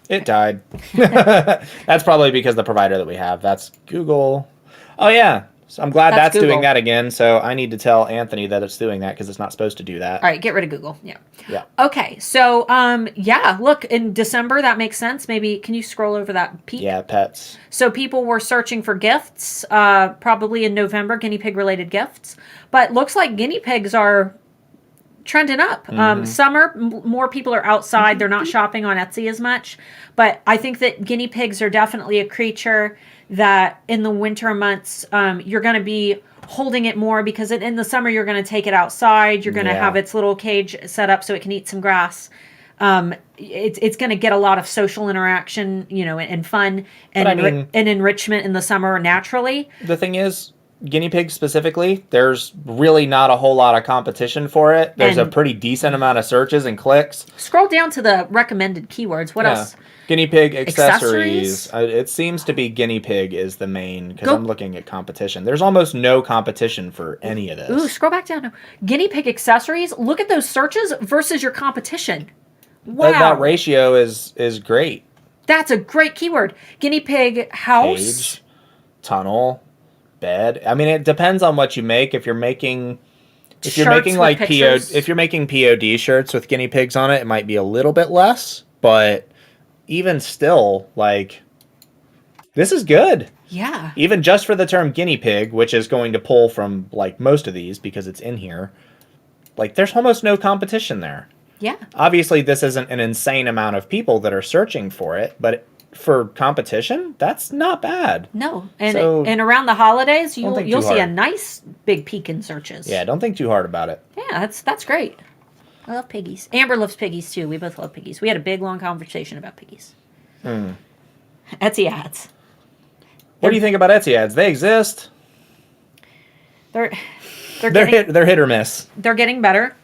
S1: It died. That's probably because the provider that we have. That's Google. Oh yeah. So I'm glad that's doing that again. So I need to tell Anthony that it's doing that because it's not supposed to do that.
S2: All right, get rid of Google. Yeah.
S1: Yeah.
S2: Okay. So yeah, look, in December that makes sense. Maybe can you scroll over that peak?
S1: Yeah, pets.
S2: So people were searching for gifts, probably in November, guinea pig related gifts. But looks like guinea pigs are trending up. Summer, more people are outside. They're not shopping on Etsy as much. But I think that guinea pigs are definitely a creature that in the winter months, you're going to be holding it more because in the summer, you're going to take it outside. You're going to have its little cage set up so it can eat some grass. It's going to get a lot of social interaction, and fun and enrichment in the summer naturally.
S1: The thing is, guinea pig specifically, there's really not a whole lot of competition for it. There's a pretty decent amount of searches and clicks.
S2: Scroll down to the recommended keywords. What else?
S1: Guinea pig accessories. It seems to be guinea pig is the main, because I'm looking at competition. There's almost no competition for any of this.
S2: Ooh, scroll back down. Guinea pig accessories. Look at those searches versus your competition. Wow.
S1: That ratio is great.
S2: That's a great keyword. Guinea pig house.
S1: Cage, tunnel, bed. I mean, it depends on what you make. If you're making like POD shirts with guinea pigs on it, it might be a little bit less, but even still, like, this is good.
S2: Yeah.
S1: Even just for the term guinea pig, which is going to pull from like most of these because it's in here, like there's almost no competition there.
S2: Yeah.
S1: Obviously, this isn't an insane amount of people that are searching for it, but for competition, that's not bad.
S2: No. And around the holidays, you'll see a nice big peak in searches.
S1: Yeah, don't think too hard about it.
S2: Yeah, that's great. I love piggies. Amber loves piggies too. We both love piggies. We had a big long conversation about piggies. Etsy ads.
S1: What do you think about Etsy ads? They exist.
S2: They're
S1: hit or miss.
S2: They're getting better.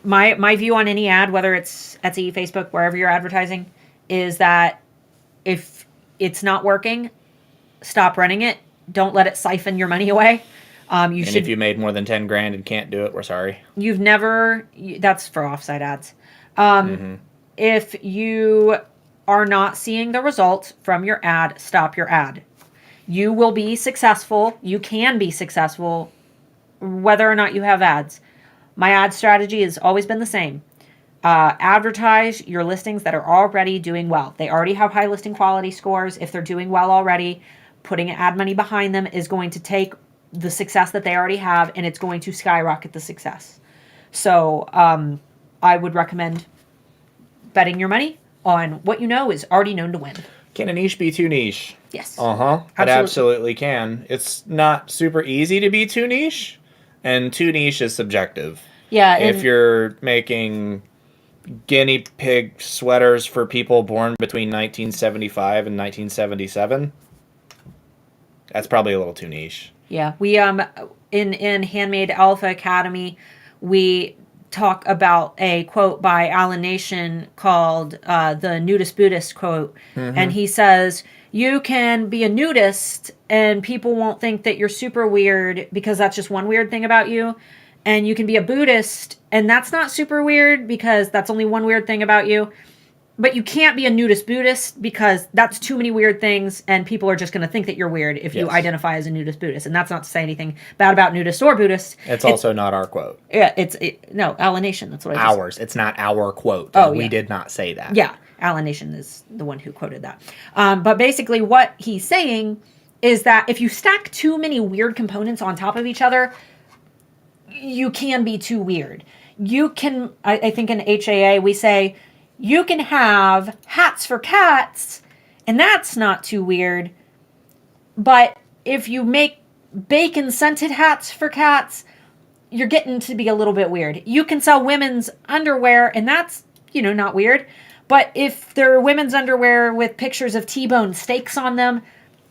S2: My view on any ad, whether it's Etsy, Facebook, wherever you're advertising, is that if it's not working, stop running it. Don't let it siphon your money away.
S1: If you made more than 10 grand and can't do it, we're sorry.
S2: That's for offsite ads. If you are not seeing the results from your ad, stop your ad. You will be successful. You can be successful whether or not you have ads. My ad strategy has always been the same. Advertise your listings that are already doing well. They already have high listing quality scores. If they're doing well already, putting ad money behind them is going to take the success that they already have, and it's going to skyrocket the success. So I would recommend betting your money on what you know is already known to win.
S1: Can a niche be too niche?
S2: Yes.
S1: It absolutely can. It's not super easy to be too niche, and too niche is subjective.
S2: Yeah.
S1: If you're making guinea pig sweaters for people born between 1975 and 1977, that's probably a little too niche.
S2: Yeah, we in Handmade Alpha Academy, we talk about a quote by Alan Nation called the Nudist Buddhist quote, and he says, "You can be a nudist and people won't think that you're super weird because that's just one weird thing about you, and you can be a Buddhist and that's not super weird because that's only one weird thing about you." But you can't be a nudist Buddhist because that's too many weird things, and people are just going to think that you're weird if you identify as a nudist Buddhist. And that's not to say anything bad about nudists or Buddhists.
S1: It's also not our quote.
S2: Yeah, no, Alan Nation. That's what I just
S1: Ours. It's not our quote. We did not say that.
S2: Yeah, Alan Nation is the one who quoted that. But basically, what he's saying is that if you stack too many weird components on top of each other, you can be too weird. You can. I think in HAA we say, you can have hats for cats, and that's not too weird. But if you make bacon-scented hats for cats, you're getting to be a little bit weird. You can sell women's underwear, and that's, not weird. But if they're women's underwear with pictures of T-bone steaks on them,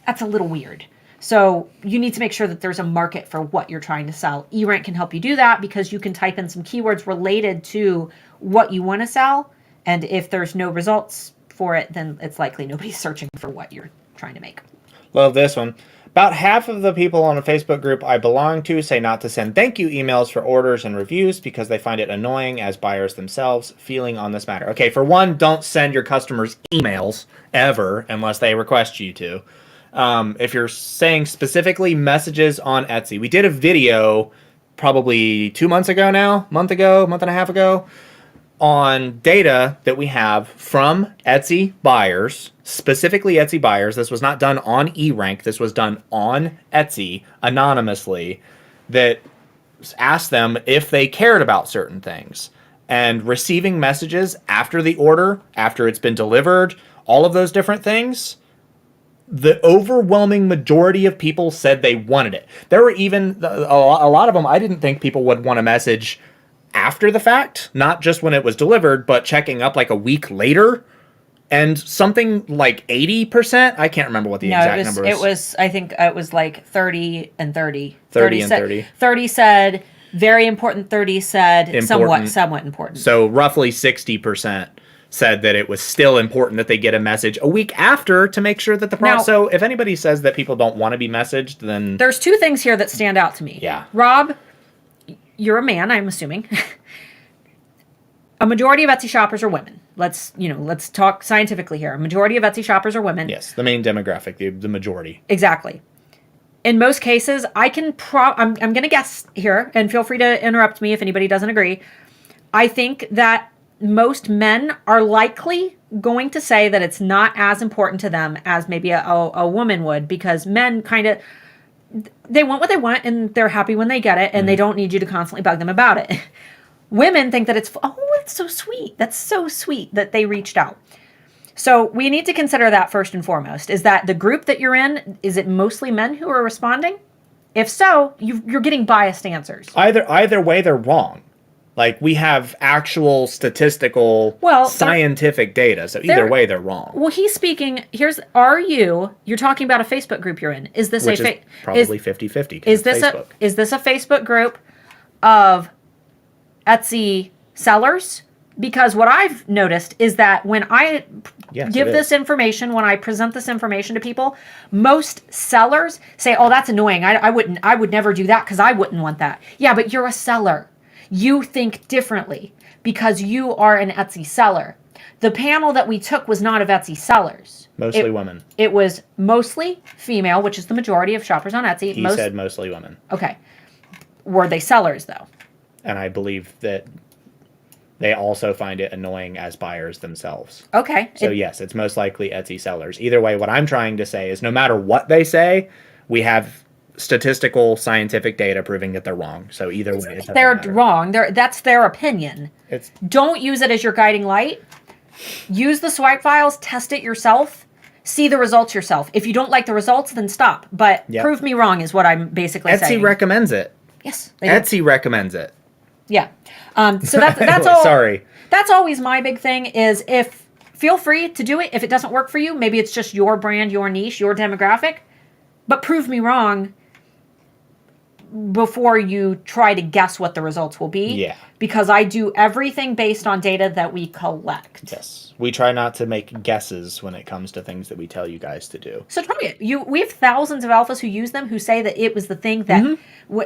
S2: that's a little weird. So you need to make sure that there's a market for what you're trying to sell. eRank can help you do that because you can type in some keywords related to what you want to sell. And if there's no results for it, then it's likely nobody's searching for what you're trying to make.
S1: Love this one. About half of the people on a Facebook group I belong to say not to send thank you emails for orders and reviews because they find it annoying as buyers themselves. Feeling on this matter. Okay, for one, don't send your customers emails ever unless they request you to. If you're saying specifically messages on Etsy, we did a video probably 2 months ago now, month and a half ago, on data that we have from Etsy buyers, specifically Etsy buyers. This was not done on eRank. This was done on Etsy anonymously, that asked them if they cared about certain things. And receiving messages after the order, after it's been delivered, all of those different things, the overwhelming majority of people said they wanted it. There were even a lot of them I didn't think people would want a message after the fact, not just when it was delivered, but checking up like a week later And something like 80%, I can't remember what the exact number is.
S2: I think it was like 30 and 30.
S1: 30 and 30.
S2: 30 said very important, 30 said somewhat important.
S1: So roughly 60% said that it was still important that they get a message a week after to make sure that the problem. So if anybody says that people don't want to be messaged, then
S2: there's two things here that stand out to me.
S1: Yeah.
S2: Rob, you're a man, I'm assuming. A majority of Etsy shoppers are women. Let's talk scientifically here. A majority of Etsy shoppers are women.
S1: Yes, the main demographic, the majority.
S2: Exactly. In most cases, I'm going to guess here, and feel free to interrupt me if anybody doesn't agree. I think that most men are likely going to say that it's not as important to them as maybe a woman would, because men kind of, they want what they want and they're happy when they get it, and they don't need you to constantly bug them about it. Women think that it's so sweet. That's so sweet that they reached out. So we need to consider that first and foremost. Is that the group that you're in, is it mostly men who are responding? If so, you're getting biased answers.
S1: Either way, they're wrong. Like, we have actual statistical, scientific data. So either way, they're wrong.
S2: Well, he's speaking, you're talking about a Facebook group you're in. Is this
S1: probably 50-50?
S2: Is this a Facebook group of Etsy sellers? Because what I've noticed is that when I give this information, when I present this information to people, most sellers say, "Oh, that's annoying. I would never do that because I wouldn't want that." Yeah, but you're a seller. You think differently because you are an Etsy seller. The panel that we took was not of Etsy sellers.
S1: Mostly women.
S2: It was mostly female, which is the majority of shoppers on Etsy.
S1: He said mostly women.
S2: Okay. Were they sellers, though?
S1: And I believe that they also find it annoying as buyers themselves.
S2: Okay.
S1: So yes, it's most likely Etsy sellers. Either way, what I'm trying to say is no matter what they say, we have statistical scientific data proving that they're wrong. So either way, it doesn't matter.
S2: Wrong. That's their opinion. Don't use it as your guiding light. Use the swipe files, test it yourself, see the results yourself. If you don't like the results, then stop. But prove me wrong is what I'm basically saying.
S1: Etsy recommends it.
S2: Yes.
S1: Etsy recommends it.
S2: Yeah. So that's all.
S1: Sorry.
S2: That's always my big thing is feel free to do it. If it doesn't work for you, maybe it's just your brand, your niche, your demographic, but prove me wrong before you try to guess what the results will be.
S1: Yeah.
S2: Because I do everything based on data that we collect.
S1: Yes. We try not to make guesses when it comes to things that we tell you guys to do.
S2: So try it. We have thousands of alphas who use them who say that it was the thing that,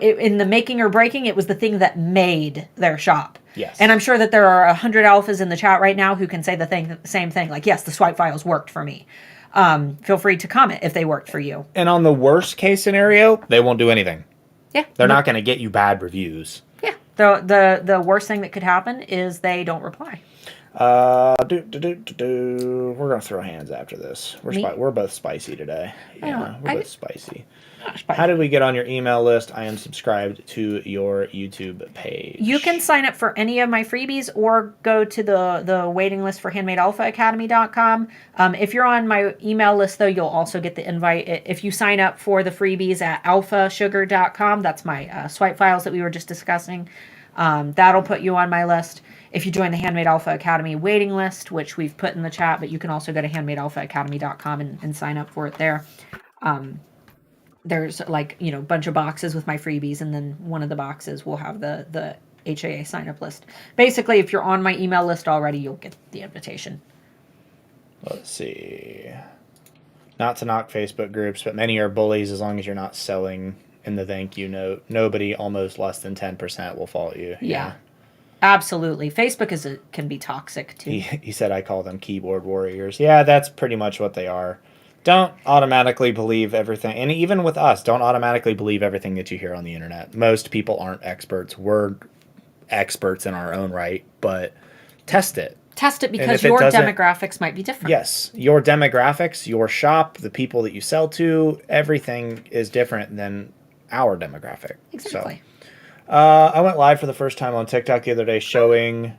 S2: in the making or breaking, it was the thing that made their shop.
S1: Yes.
S2: And I'm sure that there are 100 alphas in the chat right now who can say the same thing. Like, yes, the swipe files worked for me. Feel free to comment if they worked for you.
S1: And on the worst case scenario, they won't do anything.
S2: Yeah.
S1: They're not going to get you bad reviews.
S2: Yeah. The worst thing that could happen is they don't reply.
S1: We're going to throw hands after this. We're both spicy today. Yeah, we're both spicy. How did we get on your email list? I am subscribed to your YouTube page.
S2: You can sign up for any of my freebies or go to the waiting list for handmadealphaacademy.com. If you're on my email list, though, you'll also get the invite. If you sign up for the freebies at alphasugar.com, that's my swipe files that we were just discussing, that'll put you on my list. If you join the Handmade Alpha Academy waiting list, which we've put in the chat, but you can also go to handmadealphaacademy.com and sign up for it there. There's a bunch of boxes with my freebies, and then one of the boxes will have the HAA sign up list. Basically, if you're on my email list already, you'll get the invitation.
S1: Let's see. Not to knock Facebook groups, but many are bullies as long as you're not selling in the thank you note. Nobody, almost less than 10%, will fault you.
S2: Yeah. Absolutely. Facebook can be toxic too.
S1: He said I call them keyboard warriors. Yeah, that's pretty much what they are. Don't automatically believe everything. And even with us, don't automatically believe everything that you hear on the internet. Most people aren't experts. We're experts in our own right, but test it.
S2: Test it because your demographics might be different.
S1: Yes. Your demographics, your shop, the people that you sell to, everything is different than our demographic.
S2: Exactly.
S1: So, I went live for the first time on TikTok the other day showing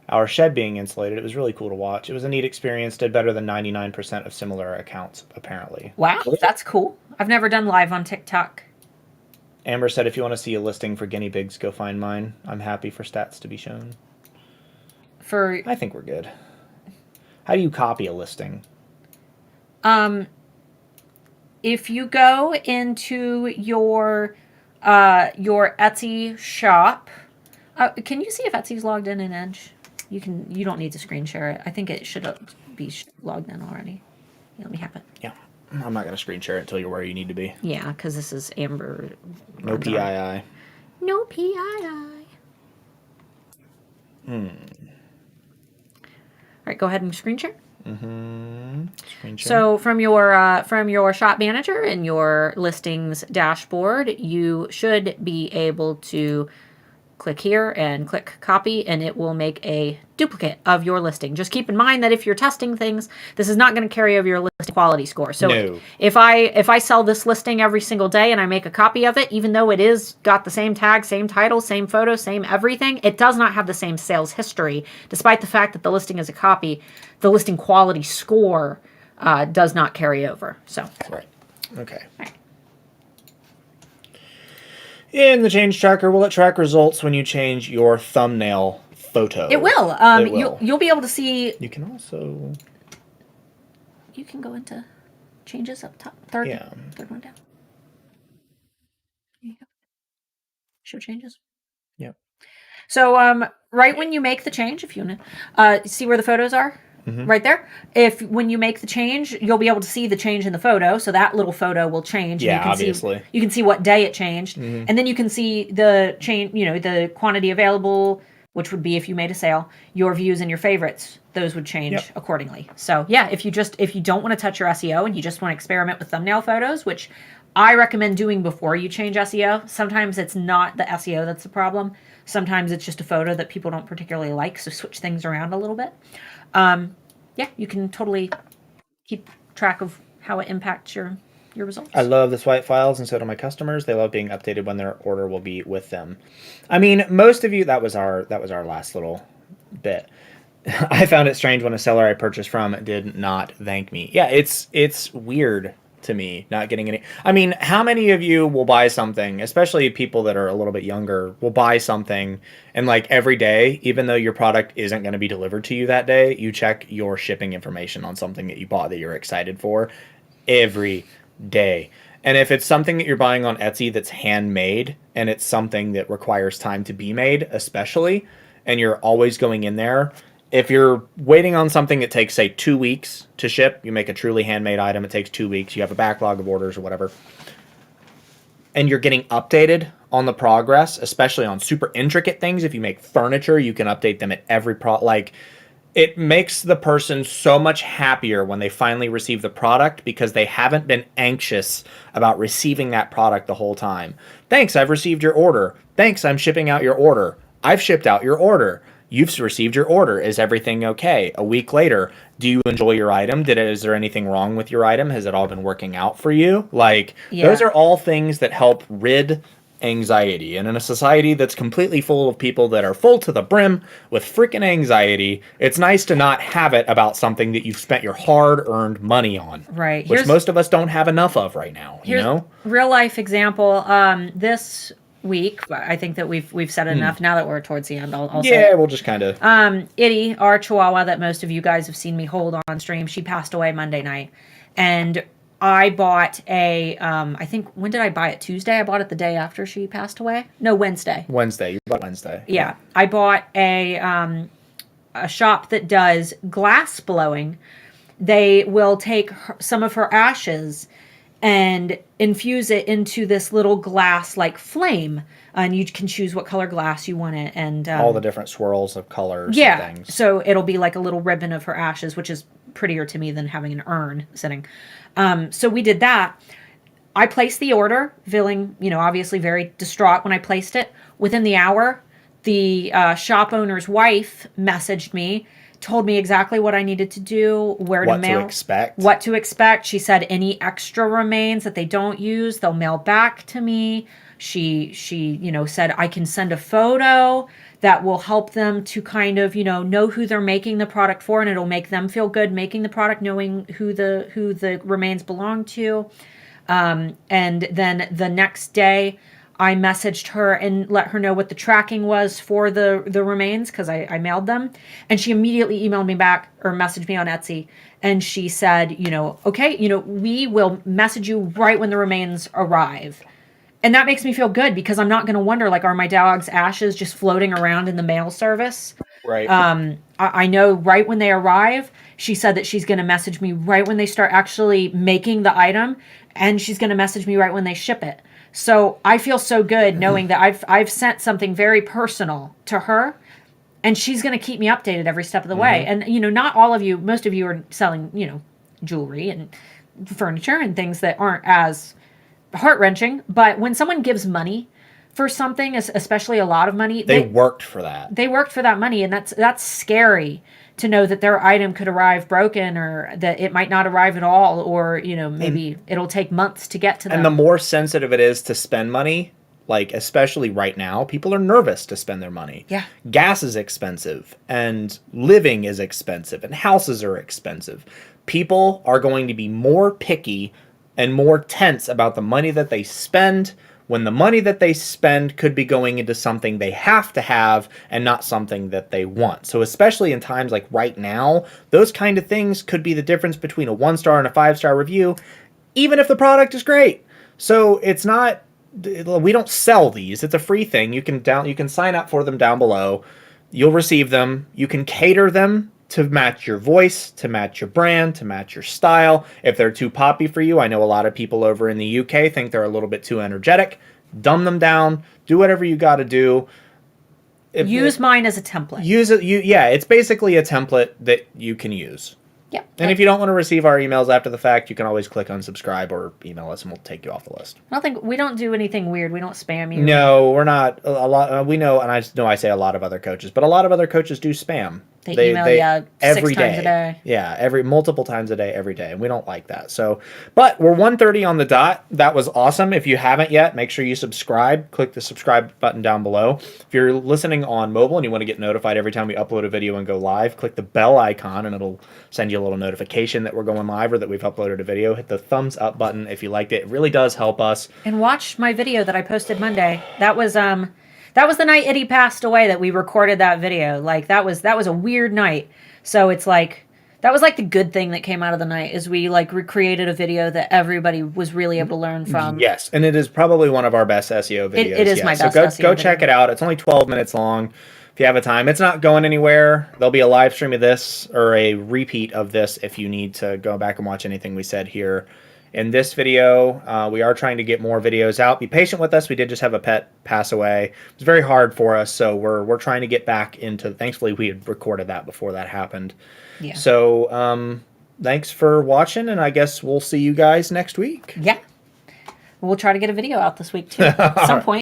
S1: our shed being insulated. It was really cool to watch. It was a neat experience. Did better than 99% of similar accounts, apparently.
S2: Wow, that's cool. I've never done live on TikTok.
S1: Amber said, if you want to see a listing for guinea pigs, go find mine. I'm happy for stats to be shown. I think we're good. How do you copy a listing?
S2: If you go into your Etsy shop, can you see if Etsy's logged in Edge? You don't need to screen share it. I think it should be logged in already. Yeah, let me have it.
S1: Yeah. I'm not going to screen share it until you're where you need to be.
S2: Yeah, because this is Amber.
S1: No PII.
S2: No PII. All right, go ahead and screen share.
S1: Screen share.
S2: So from your shop manager and your listings dashboard, you should be able to click here and click copy, and it will make a duplicate of your listing. Just keep in mind that if you're testing things, this is not going to carry over your listing quality score. So
S1: No.
S2: if I sell this listing every single day and I make a copy of it, even though it is got the same tag, same title, same photo, same everything, it does not have the same sales history. Despite the fact that the listing is a copy, the listing quality score does not carry over. So
S1: Right. Okay.
S2: right.
S1: In the change tracker, will it track results when you change your thumbnail photo?
S2: It will.
S1: It will.
S2: You'll be able to see.
S1: You can also.
S2: You can go into changes up top. Third one down. There you go. Show changes.
S1: Yep.
S2: So right when you make the change, if you want to see where the photos are, right there. When you make the change, you'll be able to see the change in the photo. So that little photo will change.
S1: Yeah,
S2: and you can
S1: obviously.
S2: You can see what day it changed, and then you can see the change. The quantity available, which would be if you made a sale, your views and your favorites. Those would change accordingly. So yeah, if you don't want to touch your SEO and you just want to experiment with thumbnail photos, which I recommend doing before you change SEO. Sometimes it's not the SEO that's the problem. Sometimes it's just a photo that people don't particularly like. So switch things around a little bit. Yeah, you can totally keep track of how it impacts your results.
S1: I love the swipe files, and so do my customers. They love being updated when their order will be with them. I mean, most of you, that was our last little bit. I found it strange when a seller I purchased from did not thank me. Yeah, it's weird to me not getting any. I mean, how many of you will buy something, especially people that are a little bit younger, will buy something and like every day, even though your product isn't going to be delivered to you that day, you check your shipping information on something that you bought that you're excited for every day. And if it's something that you're buying on Etsy that's handmade and it's something that requires time to be made, especially, and you're always going in there, if you're waiting on something that takes, say, 2 weeks to ship, you make a truly handmade item, it takes 2 weeks, you have a backlog of orders or whatever, and you're getting updated on the progress, especially on super intricate things. If you make furniture, you can update them at every it makes the person so much happier when they finally receive the product because they haven't been anxious about receiving that product the whole time. Thanks, I've received your order. Thanks, I'm shipping out your order. I've shipped out your order. You've received your order. Is everything okay? A week later, do you enjoy your item? Is there anything wrong with your item? Has it all been working out for you? Those are all things that help rid anxiety. And in a society that's completely full of people that are full to the brim with freaking anxiety, it's nice to not have it about something that you've spent your hard-earned money on.
S2: Right.
S1: Which most of us don't have enough of right now, you know?
S2: Real life example. This week, I think that we've said enough. Now that we're towards the end, I'll say
S1: Yeah, we'll just kind of...
S2: Itty, our Chihuahua that most of you guys have seen me hold on stream, she passed away Monday night. And I bought I think, when did I buy it? Tuesday? I bought it the day after she passed away? No, Wednesday.
S1: Wednesday. You bought Wednesday.
S2: Yeah. I bought a shop that does glass blowing. They will take some of her ashes and infuse it into this little glass like flame, and you can choose what color glass you want it, and
S1: all the different swirls of colors.
S2: Yeah,
S1: and things.
S2: So it'll be like a little ribbon of her ashes, which is prettier to me than having an urn sitting. So we did that. I placed the order, feeling obviously very distraught when I placed it. Within the hour, the shop owner's wife messaged me, told me exactly what I needed to do, where to mail. What to expect. She said any extra remains that they don't use, they'll mail back to me. She said I can send a photo that will help them to kind of, know who they're making the product for, and it'll make them feel good making the product, knowing who the remains belong to. And then the next day, I messaged her and let her know what the tracking was for the remains, because I mailed them. And she immediately emailed me back or messaged me on Etsy. And she said, okay, we will message you right when the remains arrive. And that makes me feel good, because I'm not going to wonder, like, are my dog's ashes just floating around in the mail service?
S1: Right.
S2: I know right when they arrive, she said that she's going to message me right when they start actually making the item, and she's going to message me right when they ship it. So I feel so good knowing that I've sent something very personal to her, and she's going to keep me updated every step of the way. And, not all of you, most of you are selling, jewelry and furniture and things that aren't as heart-wrenching. But when someone gives money for something, especially a lot of money,
S1: they worked for that.
S2: They worked for that money, and that's scary to know that their item could arrive broken, or that it might not arrive at all, or maybe it'll take months to get to them.
S1: And the more sensitive it is to spend money, like especially right now, people are nervous to spend their money.
S2: Yeah.
S1: Gas is expensive, and living is expensive, and houses are expensive. People are going to be more picky and more tense about the money that they spend, when the money that they spend could be going into something they have to have and not something that they want. So especially in times like right now, those kind of things could be the difference between a 1-star and a 5-star review, even if the product is great. So it's not, we don't sell these. It's a free thing. You can sign up for them down below. You'll receive them. You can cater them to match your voice, to match your brand, to match your style. If they're too poppy for you, I know a lot of people over in the UK think they're a little bit too energetic. Dumb them down. Do whatever you got to do.
S2: Use mine as a template.
S1: Use it. Yeah, it's basically a template that you can use.
S2: Yep.
S1: And if you don't want to receive our emails after the fact, you can always click unsubscribe or email us, and we'll take you off the list.
S2: We don't do anything weird. We don't spam you.
S1: No, we're not. A lot. We know, and I know I say a lot of other coaches, but a lot of other coaches do spam.
S2: They email you
S1: every
S2: 6 times a day.
S1: Yeah, multiple times a day, every day, and we don't like that. So, but we're 1:30 on the dot. That was awesome. If you haven't yet, make sure you subscribe. Click the subscribe button down below. If you're listening on mobile and you want to get notified every time we upload a video and go live, click the bell icon, and it'll send you a little notification that we're going live or that we've uploaded a video. Hit the thumbs up button if you liked it. It really does help us.
S2: And watch my video that I posted Monday. That was the night Eddie passed away that we recorded that video. Like that was a weird night. So it's like that was like the good thing that came out of the night, is we like recreated a video that everybody was really able to learn from.
S1: Yes, and it is probably one of our best SEO videos.
S2: It is my best
S1: so
S2: SEO
S1: go check it out. It's only 12 minutes long. If you have a time, it's not going anywhere. There'll be a live stream of this or a repeat of this if you need to go back and watch anything we said here. In this video, we are trying to get more videos out. Be patient with us. We did just have a pet pass away. It's very hard for us, so we're trying to get back into. Thankfully, we had recorded that before that happened.
S2: Yeah.
S1: So, thanks for watching, and I guess we'll see you guys next week.
S2: Yeah. We'll try to get a video out this week too at some point.